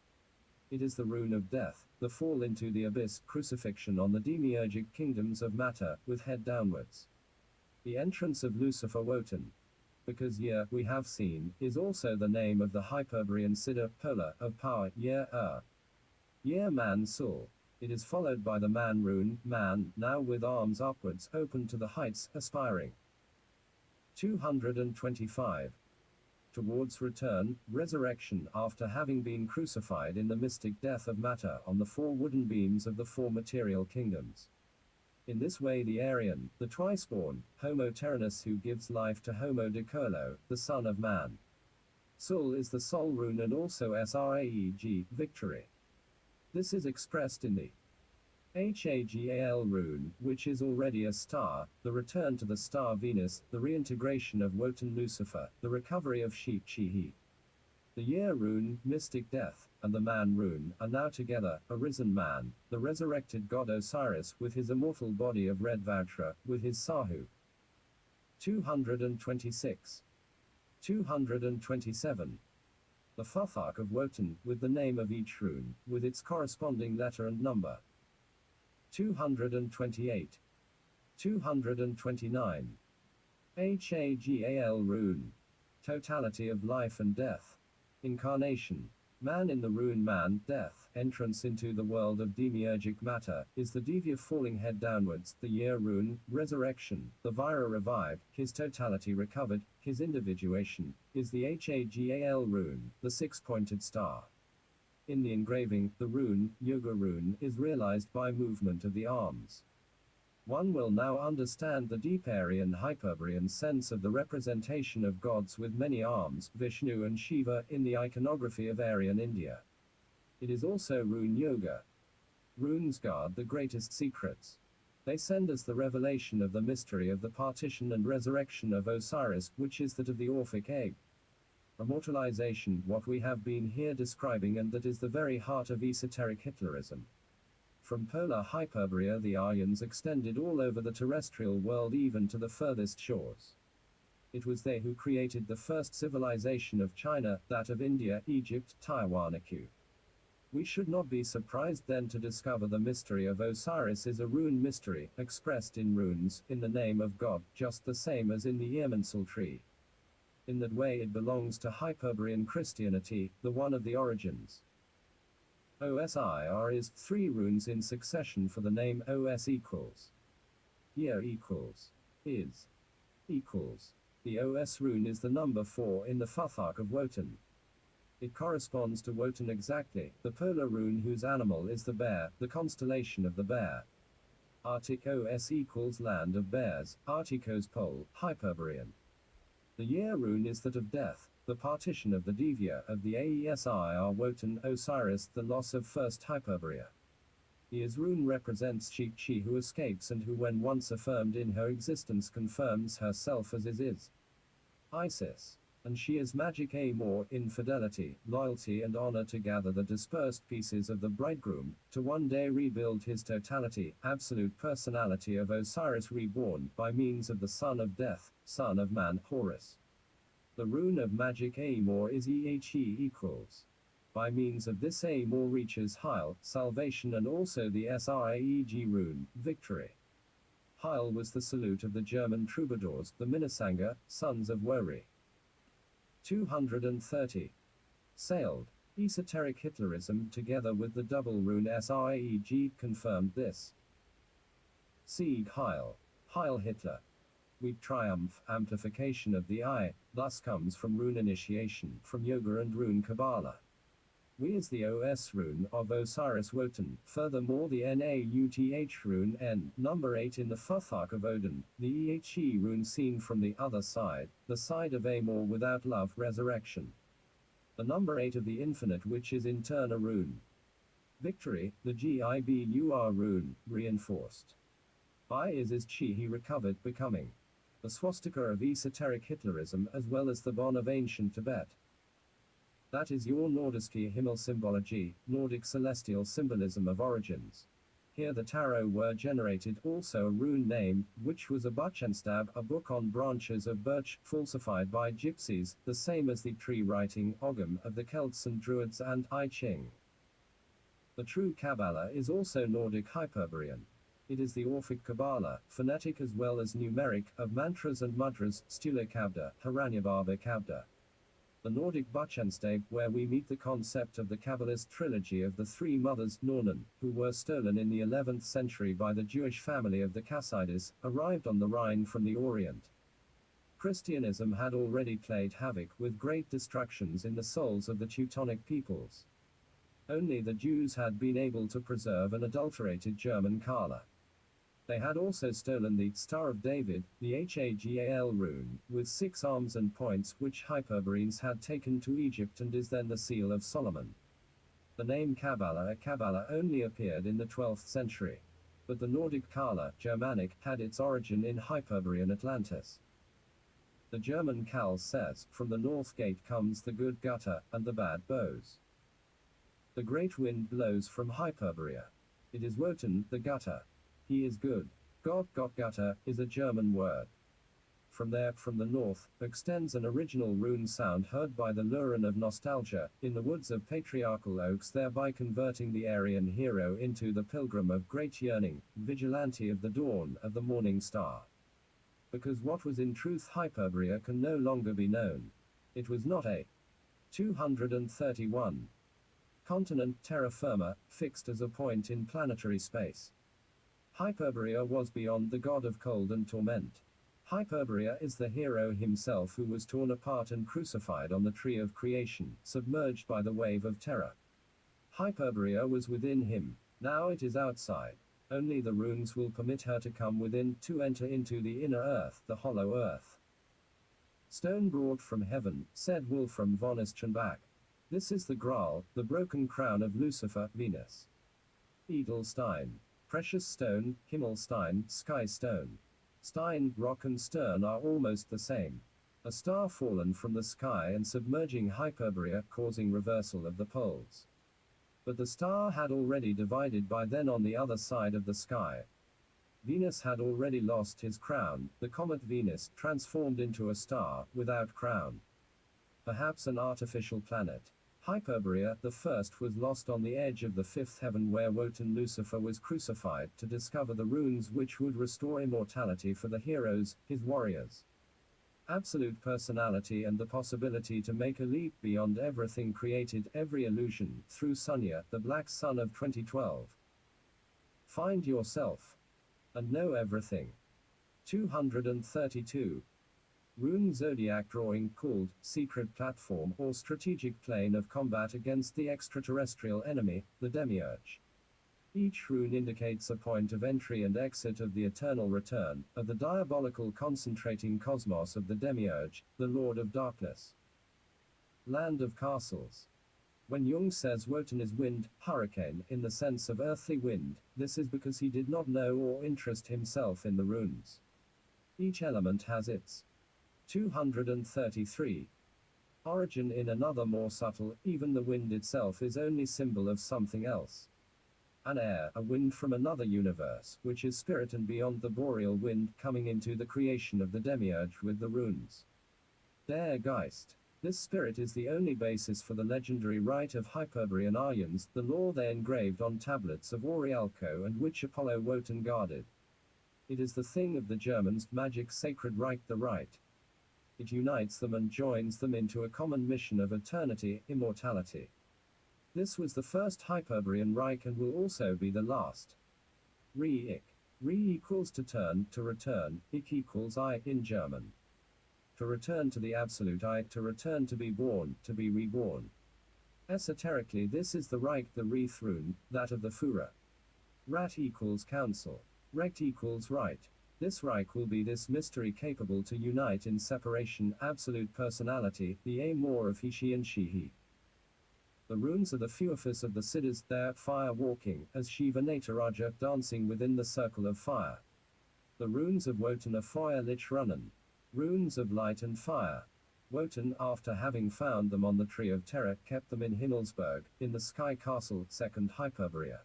It is the rune of death, the fall into the abyss, crucifixion on the demiurgic kingdoms of matter, with head downwards. The entrance of Lucifer Wotan. Because year, we have seen, is also the name of the Hyperbrian Siddha, polar, of power, year Year man soul. It is followed by the man rune, man, now with arms upwards, open to the heights, aspiring. 225. Towards return, resurrection, after having been crucified in the mystic death of matter on the four wooden beams of the four material kingdoms. In this way the Aryan, the twice-born, Homo Terranus who gives life to Homo Decolo, the son of man. Sul is the sol rune and also Sraeg, victory. This is expressed in the Hagal rune, which is already a star, the return to the star Venus, the reintegration of Wotan Lucifer, the recovery of Sheep Chihi. The year rune, mystic death, and the man rune, are now together, a risen man, the resurrected god Osiris with his immortal body of red Vajra, with his Sahu. 226. 227. The Futhark of Wotan, with the name of each rune, with its corresponding letter and number. 228. 229. Hagal rune. Totality of life and death. Incarnation. Man in the rune man, death, entrance into the world of demiurgic matter, is the Devya falling head downwards, the year rune, resurrection, the Vira revived, his totality recovered, his individuation, is the Hagal rune, the six-pointed star. In the engraving, the rune, Yoga rune, is realized by movement of the arms. One will now understand the deep Aryan Hyperbrian sense of the representation of gods with many arms, Vishnu and Shiva, in the iconography of Aryan India. It is also rune yoga. Runes guard the greatest secrets. They send us the revelation of the mystery of the partition and resurrection of Osiris, which is that of the Orphic egg. Immortalization, what we have been here describing, and that is the very heart of esoteric Hitlerism. From polar Hyperborea the Aryans extended all over the terrestrial world, even to the furthest shores. It was they who created the first civilization of China, that of India, Egypt, Taiwan. We should not be surprised then to discover the mystery of Osiris is a rune mystery, expressed in runes, in the name of God, just the same as in the Irmansel tree. In that way it belongs to Hyperborean Christianity, the one of the origins. OSIR is 3 runes in succession for the name OS equals. Year equals. Is. Equals. The OS rune is the number 4 in the Futhark of Wotan. It corresponds to Wotan exactly, the polar rune whose animal is the bear, the constellation of the bear. Arctic OS equals land of bears, Arctico's pole, Hyperborean. The year rune is that of death, the partition of the Devya, of the Aesir Wotan Osiris, the loss of first Hyperborea. His rune represents she who escapes and who when once affirmed in her existence confirms herself as is. Isis. And she is magic amor, infidelity, loyalty and honor to gather the dispersed pieces of the bridegroom, to one day rebuild his totality, absolute personality of Osiris reborn, by means of the son of death, son of man, Horus. The rune of magic amor is Ehe equals. By means of this amor reaches Heil, salvation, and also the Sraeg rune, victory. Heil was the salute of the German troubadours, the Minnesanga, sons of Wori. 230. Sailed. Esoteric Hitlerism together with the double rune Sraeg confirmed this. Sieg Heil. Heil Hitler. We triumph, amplification of the I, thus comes from rune initiation, from yoga and rune Kabbalah. We is the OS rune of Osiris Wotan, furthermore the NAUTH rune N, number 8 in the Futhark of Odin, the EHE rune seen from the other side, the side of Amor without love, resurrection. The number 8 of the infinite which is in turn a rune. Victory, the GIBUR rune, reinforced. I is chi he recovered becoming. The swastika of esoteric Hitlerism as well as the Bon of ancient Tibet. That is your Nordiske Himmel symbology, Nordic celestial symbolism of origins. Here the tarot were generated, also a rune name, which was a Buchenstab, a book on branches of birch, falsified by gypsies, the same as the tree writing, Ogham, of the Celts and Druids and I Ching. The true Kabbalah is also Nordic Hyperbrian. It is the Orphic Kabbalah, phonetic as well as numeric, of mantras and mudras, Stula Kabda, Haranyababa Kabda. The Nordic Buchenstab, where we meet the concept of the Kabbalist trilogy of the three mothers, Nornan, who were stolen in the 11th century by the Jewish family of the Kassides, arrived on the Rhine from the Orient. Christianism had already played havoc with great destructions in the souls of the Teutonic peoples. Only the Jews had been able to preserve an adulterated German Kala. They had also stolen the Star of David, the Hagal rune, with 6 arms and points which Hyperbrians had taken to Egypt and is then the seal of Solomon. The name Kabbalah only appeared in the 12th century. But the Nordic Kala, Germanic, had its origin in Hyperbrian Atlantis. The German Kal says, from the north gate comes the good gutter, and the bad bows. The great wind blows from Hyperborea. It is Wotan, the gutter. He is good. Gottgutter is a German word. From there, from the north, extends an original rune sound heard by the Lurin of nostalgia, in the woods of patriarchal oaks, thereby converting the Aryan hero into the pilgrim of great yearning, vigilante of the dawn of the morning star. Because what was in truth Hyperborea can no longer be known. It was not a 231 continent, terra firma, fixed as a point in planetary space. Hyperborea was beyond the god of cold and torment. Hyperborea is the hero himself who was torn apart and crucified on the tree of creation, submerged by the wave of terror. Hyperborea was within him, now it is outside. Only the runes will permit her to come within, to enter into the inner earth, the hollow earth. Stone brought from heaven, said Wolfram von Eschenbach. This is the Graal, the broken crown of Lucifer, Venus. Edelstein. Precious stone, Himmelstein, sky stone. Stein, rock and stern are almost the same. A star fallen from the sky and submerging Hyperborea, causing reversal of the poles. But the star had already divided by then on the other side of the sky. Venus had already lost his crown, the comet Venus, transformed into a star, without crown. Perhaps an artificial planet. Hyperborea, the first, was lost on the edge of the fifth heaven where Wotan Lucifer was crucified to discover the runes which would restore immortality for the heroes, his warriors. Absolute personality and the possibility to make a leap beyond everything created, every illusion, through Sunya, the Black Sun of 2012. Find yourself. And know everything. 232. Rune Zodiac drawing called Secret Platform or Strategic Plane of Combat against the extraterrestrial enemy, the Demiurge. Each rune indicates a point of entry and exit of the eternal return, of the diabolical concentrating cosmos of the Demiurge, the Lord of Darkness. Land of Castles. When Jung says Wotan is wind, hurricane, in the sense of earthly wind, this is because he did not know or interest himself in the runes. Each element has its 233. Origin in another more subtle, even the wind itself is only symbol of something else. An air, a wind from another universe, which is spirit and beyond the boreal wind, coming into the creation of the Demiurge with the runes. Der Geist. This spirit is the only basis for the legendary rite of Hyperborean Aryans, the law they engraved on tablets of Orialco and which Apollo Wotan guarded. It is the thing of the Germans, magic sacred rite, the rite. It unites them and joins them into a common mission of eternity, immortality. This was the first Hyperborean Reich and will also be the last. Re-ik. Re equals to turn, to return, ik equals I in German. To return to the absolute I, to return to be born, to be reborn. Esoterically, this is the Reich, the Wreath rune, that of the Führer. Rat equals council. Rect equals right. This Reich will be this mystery capable to unite in separation, absolute personality, the aim-more of he, she and she-he. The runes are the Fuafis of the Siddhas, their fire walking, as Shiva Nataraja dancing within the circle of fire. The runes of Wotan are Feuer Lich Runnen. Runes of light and fire. Wotan, after having found them on the Tree of Terror, kept them in Himmelsberg, in the Sky Castle, second Hyperbrian.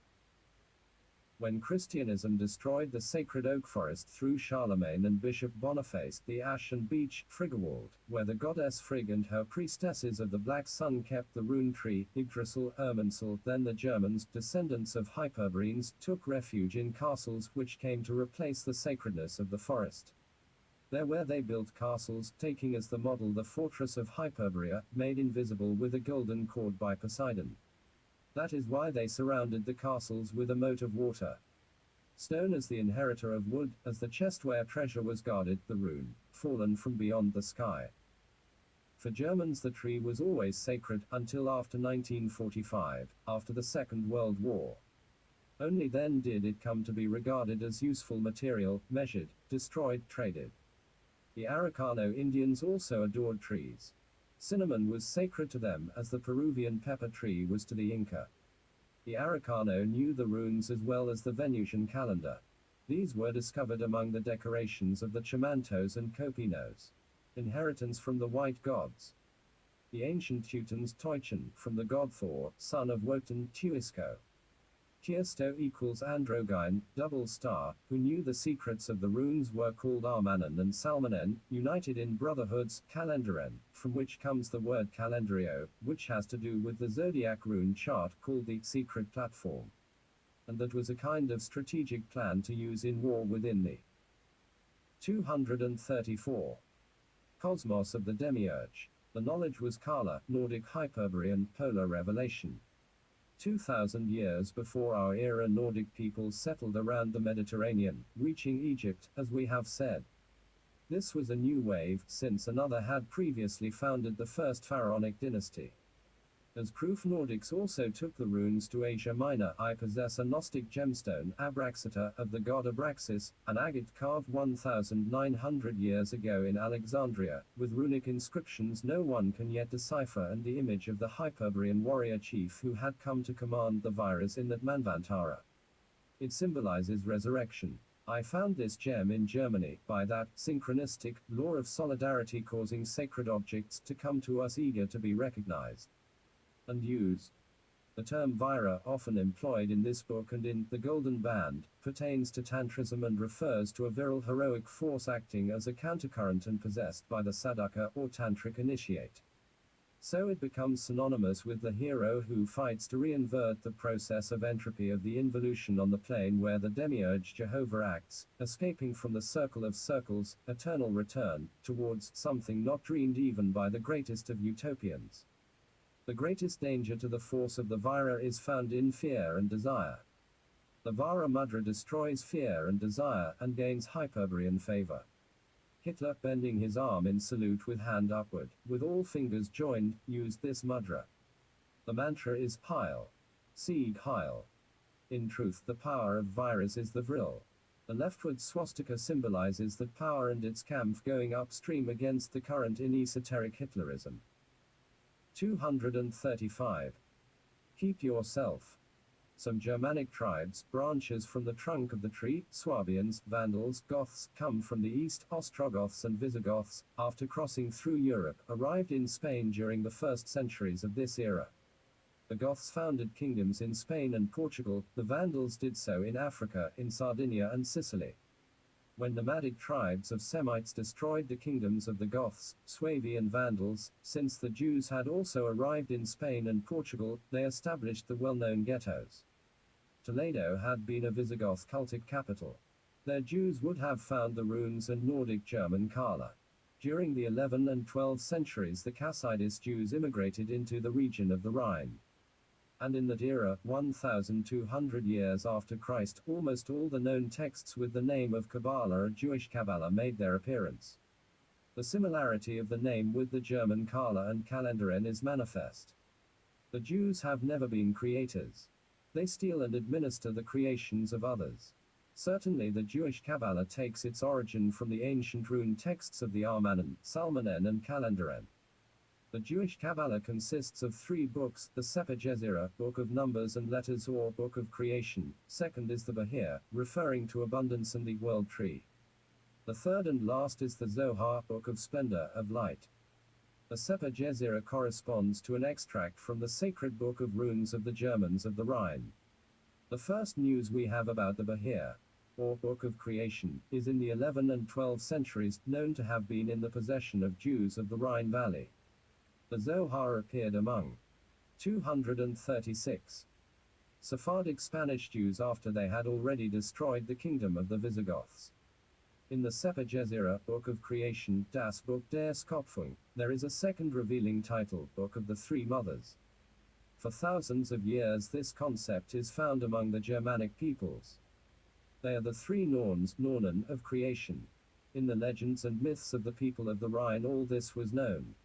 When Christianism destroyed the sacred oak forest through Charlemagne and Bishop Boniface, the ash and beech, Friggewald, where the goddess Frigg and her priestesses of the Black Sun kept the rune tree, Yggdrasil, Irminsul, then the Germans, descendants of Hyperbrians, took refuge in castles which came to replace the sacredness of the forest. There where they built castles, taking as the model the fortress of Hyperborea, made invisible with a golden cord by Poseidon. That is why they surrounded the castles with a moat of water. Stone as the inheritor of wood, as the chest where treasure was guarded, the rune, fallen from beyond the sky. For Germans the tree was always sacred, until after 1945, after the Second World War. Only then did it come to be regarded as useful material, measured, destroyed, traded. The Araucano Indians also adored trees. Cinnamon was sacred to them as the Peruvian pepper tree was to the Inca. The Araucano knew the runes as well as the Venusian calendar. These were discovered among the decorations of the Chimantos and Copinos. Inheritance from the white gods. The ancient Teutons Teuchen, from the god Thor, son of Wotan, Tuisko. Tiesto equals androgyne, double star, who knew the secrets of the runes were called Armanen and Salmanen, united in brotherhoods, Calendaren, from which comes the word calendario, which has to do with the Zodiac rune chart called the secret platform. And that was a kind of strategic plan to use in war within the 234 cosmos of the Demiurge. The knowledge was Kala, Nordic Hyperborean, polar revelation. 2,000 years before our era, Nordic peoples settled around the Mediterranean, reaching Egypt, as we have said. This was a new wave, since another had previously founded the first pharaonic dynasty. As proof, Nordics also took the runes to Asia Minor. I possess a Gnostic gemstone, Abraxita, of the god Abraxas, an agate carved 1,900 years ago in Alexandria, with runic inscriptions no one can yet decipher, and the image of the Hyperborean warrior chief who had come to command the virus in that Manvantara. It symbolizes resurrection. I found this gem in Germany, by that synchronistic law of solidarity causing sacred objects to come to us eager to be recognized and used. The term Vira, often employed in this book and in The Golden Band, pertains to Tantrism and refers to a virile heroic force acting as a countercurrent and possessed by the sadhaka or tantric initiate. So it becomes synonymous with the hero who fights to reinvert the process of entropy of the involution on the plane where the demiurge Jehovah acts, escaping from the circle of circles, eternal return, towards something not dreamed even by the greatest of utopians. The greatest danger to the force of the Vira is found in fear and desire. The Vara Mudra destroys fear and desire and gains Hyperborean favor. Hitler, bending his arm in salute with hand upward, with all fingers joined, used this mudra. The mantra is Heil. Sieg Heil. In truth, the power of Virus is the vril. The leftward swastika symbolizes that power and its Kampf going upstream against the current in esoteric Hitlerism. 235. Keep yourself. Some Germanic tribes, branches from the trunk of the tree, Swabians, Vandals, Goths, come from the east, Ostrogoths and Visigoths, after crossing through Europe, arrived in Spain during the first centuries of this era. The Goths founded kingdoms in Spain and Portugal, the Vandals did so in Africa, in Sardinia and Sicily. When nomadic tribes of Semites destroyed the kingdoms of the Goths, Suevi and Vandals, since the Jews had also arrived in Spain and Portugal, they established the well-known ghettos. Toledo had been a Visigoth cultic capital. Their Jews would have found the runes and Nordic German Kala. During the 11th and 12th centuries the Cassidist Jews immigrated into the region of the Rhine. And in that era, 1,200 years after Christ, almost all the known texts with the name of Kabbalah or Jewish Kabbalah made their appearance. The similarity of the name with the German Kala and Kalendaren is manifest. The Jews have never been creators. They steal and administer the creations of others. Certainly the Jewish Kabbalah takes its origin from the ancient rune texts of the Armanen, Salmonen and Kalendaren. The Jewish Kabbalah consists of 3 books, the Sefer Jezira, Book of Numbers and Letters or Book of Creation, second is the Bahir, referring to abundance and the world tree. The third and last is the Zohar, Book of Splendor, of Light. The Sefer Jezira corresponds to an extract from the sacred book of runes of the Germans of the Rhine. The first news we have about the Bahir, or Book of Creation, is in the 11th and 12th centuries, known to have been in the possession of Jews of the Rhine Valley. The Zohar appeared among 236 Sephardic Spanish Jews after they had already destroyed the kingdom of the Visigoths. In the Sefer Jezira, Book of Creation, Das Buch der Schöpfung, there is a second revealing title, Book of the Three Mothers. For thousands of years this concept is found among the Germanic peoples. They are the 3 Norns, Nornen, of creation. In the legends and myths of the people of the Rhine all this was known.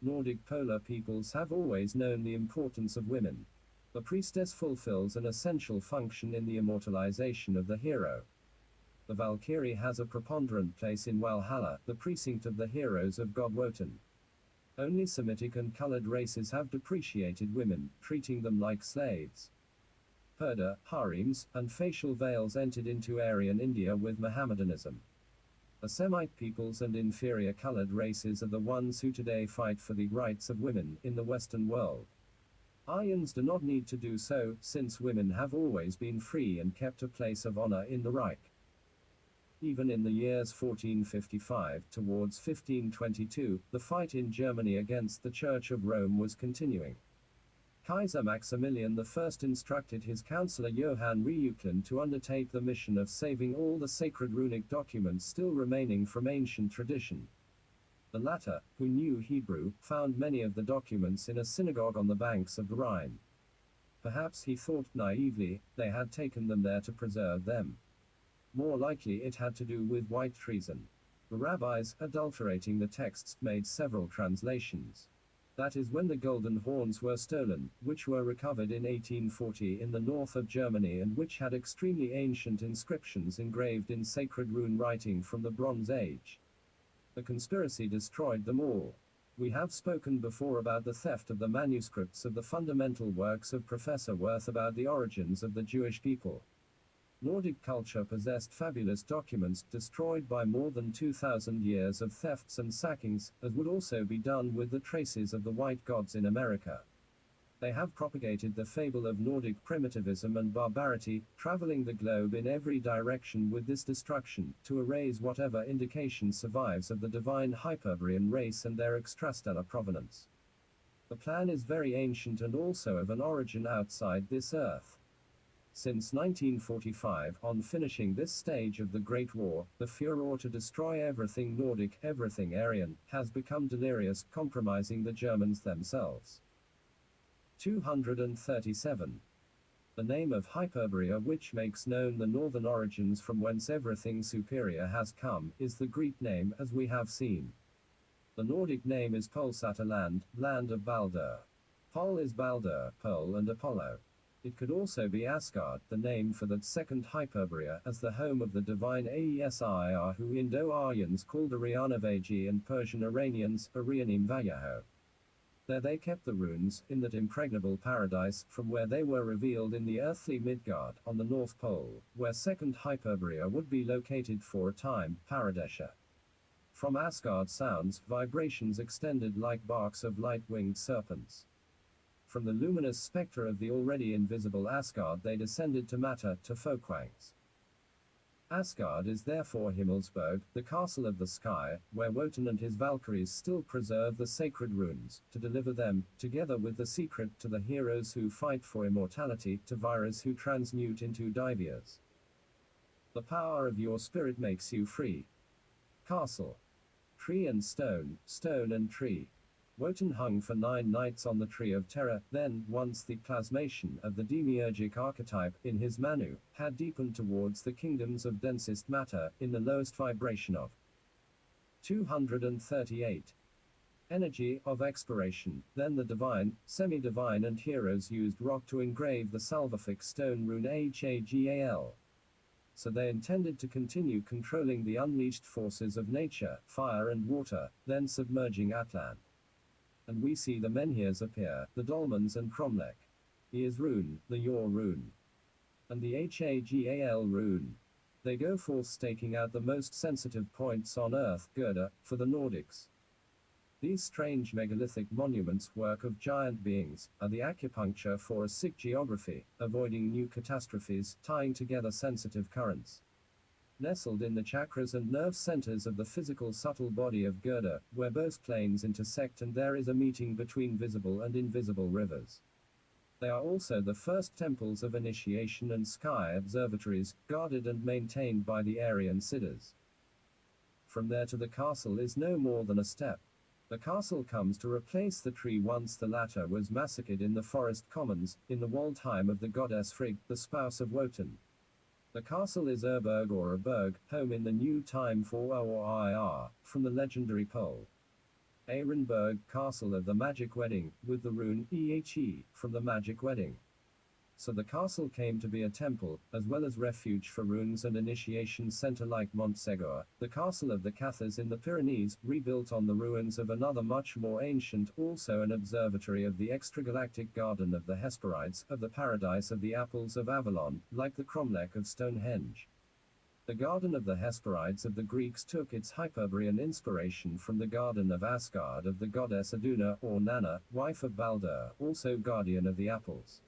Nordic polar peoples have always known the importance of women. The priestess fulfills an essential function in the immortalization of the hero. The Valkyrie has a preponderant place in Valhalla, the precinct of the heroes of god Wotan. Only Semitic and colored races have depreciated women, treating them like slaves. Purdah, harems, and facial veils entered into Aryan India with Mohammedanism. The Semite peoples and inferior colored races are the ones who today fight for the rights of women in the Western world. Aryans do not need to do so, since women have always been free and kept a place of honor in the Reich. Even in the years 1455 towards 1522, the fight in Germany against the Church of Rome was continuing. Kaiser Maximilian I instructed his counselor Johann Reuchlin to undertake the mission of saving all the sacred runic documents still remaining from ancient tradition. The latter, who knew Hebrew, found many of the documents in a synagogue on the banks of the Rhine. Perhaps he thought naively, they had taken them there to preserve them. More likely it had to do with white treason. The rabbis, adulterating the texts, made several translations. That is when the golden horns were stolen, which were recovered in 1840 in the north of Germany and which had extremely ancient inscriptions engraved in sacred rune writing from the Bronze Age. The conspiracy destroyed them all. We have spoken before about the theft of the manuscripts of the fundamental works of Professor Wirth about the origins of the Jewish people. Nordic culture possessed fabulous documents destroyed by more than 2,000 years of thefts and sackings, as would also be done with the traces of the white gods in America. They have propagated the fable of Nordic primitivism and barbarity, traveling the globe in every direction with this destruction, to erase whatever indication survives of the divine Hyperbrian race and their extrastellar provenance. The plan is very ancient and also of an origin outside this earth. Since 1945, on finishing this stage of the Great War, the furor to destroy everything Nordic, everything Aryan, has become delirious, compromising the Germans themselves. 237. The name of Hyperborea, which makes known the northern origins from whence everything superior has come, is the Greek name, as we have seen. The Nordic name is Polsata land, land of Baldur. Pol is Baldur, Pole and Apollo. It could also be Asgard, the name for that second Hyperborea, as the home of the divine Aesir who Indo-Aryans called Arianavaji and Persian Iranians, Arianim Vayaho. There they kept the runes, in that impregnable paradise, from where they were revealed in the earthly Midgard, on the North Pole, where second Hyperborea would be located for a time, Paradesha. From Asgard sounds, vibrations extended like barks of light-winged serpents. From the luminous spectre of the already invisible Asgard they descended to matter, to Folkwangs. Asgard is therefore Himmelsberg, the castle of the sky, where Wotan and his Valkyries still preserve the sacred runes, to deliver them, together with the secret, to the heroes who fight for immortality, to Viras who transmute into Divias. The power of your spirit makes you free. Castle. Tree and stone, stone and tree. Wotan hung for 9 nights on the tree of terror, then, once the plasmation of the demiurgic archetype, in his Manu, had deepened towards the kingdoms of densest matter, in the lowest vibration of 238. Energy of exploration. Then the divine, semi-divine and heroes used rock to engrave the salvific stone rune Hagal. So they intended to continue controlling the unleashed forces of nature, fire and water, then submerging Atlan. And we see the menhirs appear, the dolmens and cromlech. He is rune, the Yor rune. And the Hagal rune. They go forth staking out the most sensitive points on earth, Gerda, for the Nordics. These strange megalithic monuments, work of giant beings, are the acupuncture for a sick geography, avoiding new catastrophes, tying together sensitive currents. Nestled in the chakras and nerve centers of the physical subtle body of Gerda, where both planes intersect and there is a meeting between visible and invisible rivers. They are also the first temples of initiation and sky observatories, guarded and maintained by the Aryan Siddhas. From there to the castle is no more than a step. The castle comes to replace the tree once the latter was massacred in the forest commons, in the Waldheim of the goddess Frigg, the spouse of Wotan. The castle is Urberg or a berg, home in the new time for or IR, from the legendary Pole. Ehrenberg, castle of the magic wedding, with the rune EHE, from the magic wedding. So the castle came to be a temple, as well as refuge for runes and initiation center like Montsegur, the castle of the Cathars in the Pyrenees, rebuilt on the ruins of another much more ancient, also an observatory of the extragalactic garden of the Hesperides, of the paradise of the apples of Avalon, like the cromlech of Stonehenge. The Garden of the Hesperides of the Greeks took its Hyperbrian inspiration from the Garden of Asgard of the goddess Iduna or Nanna, wife of Baldur, also guardian of the apples.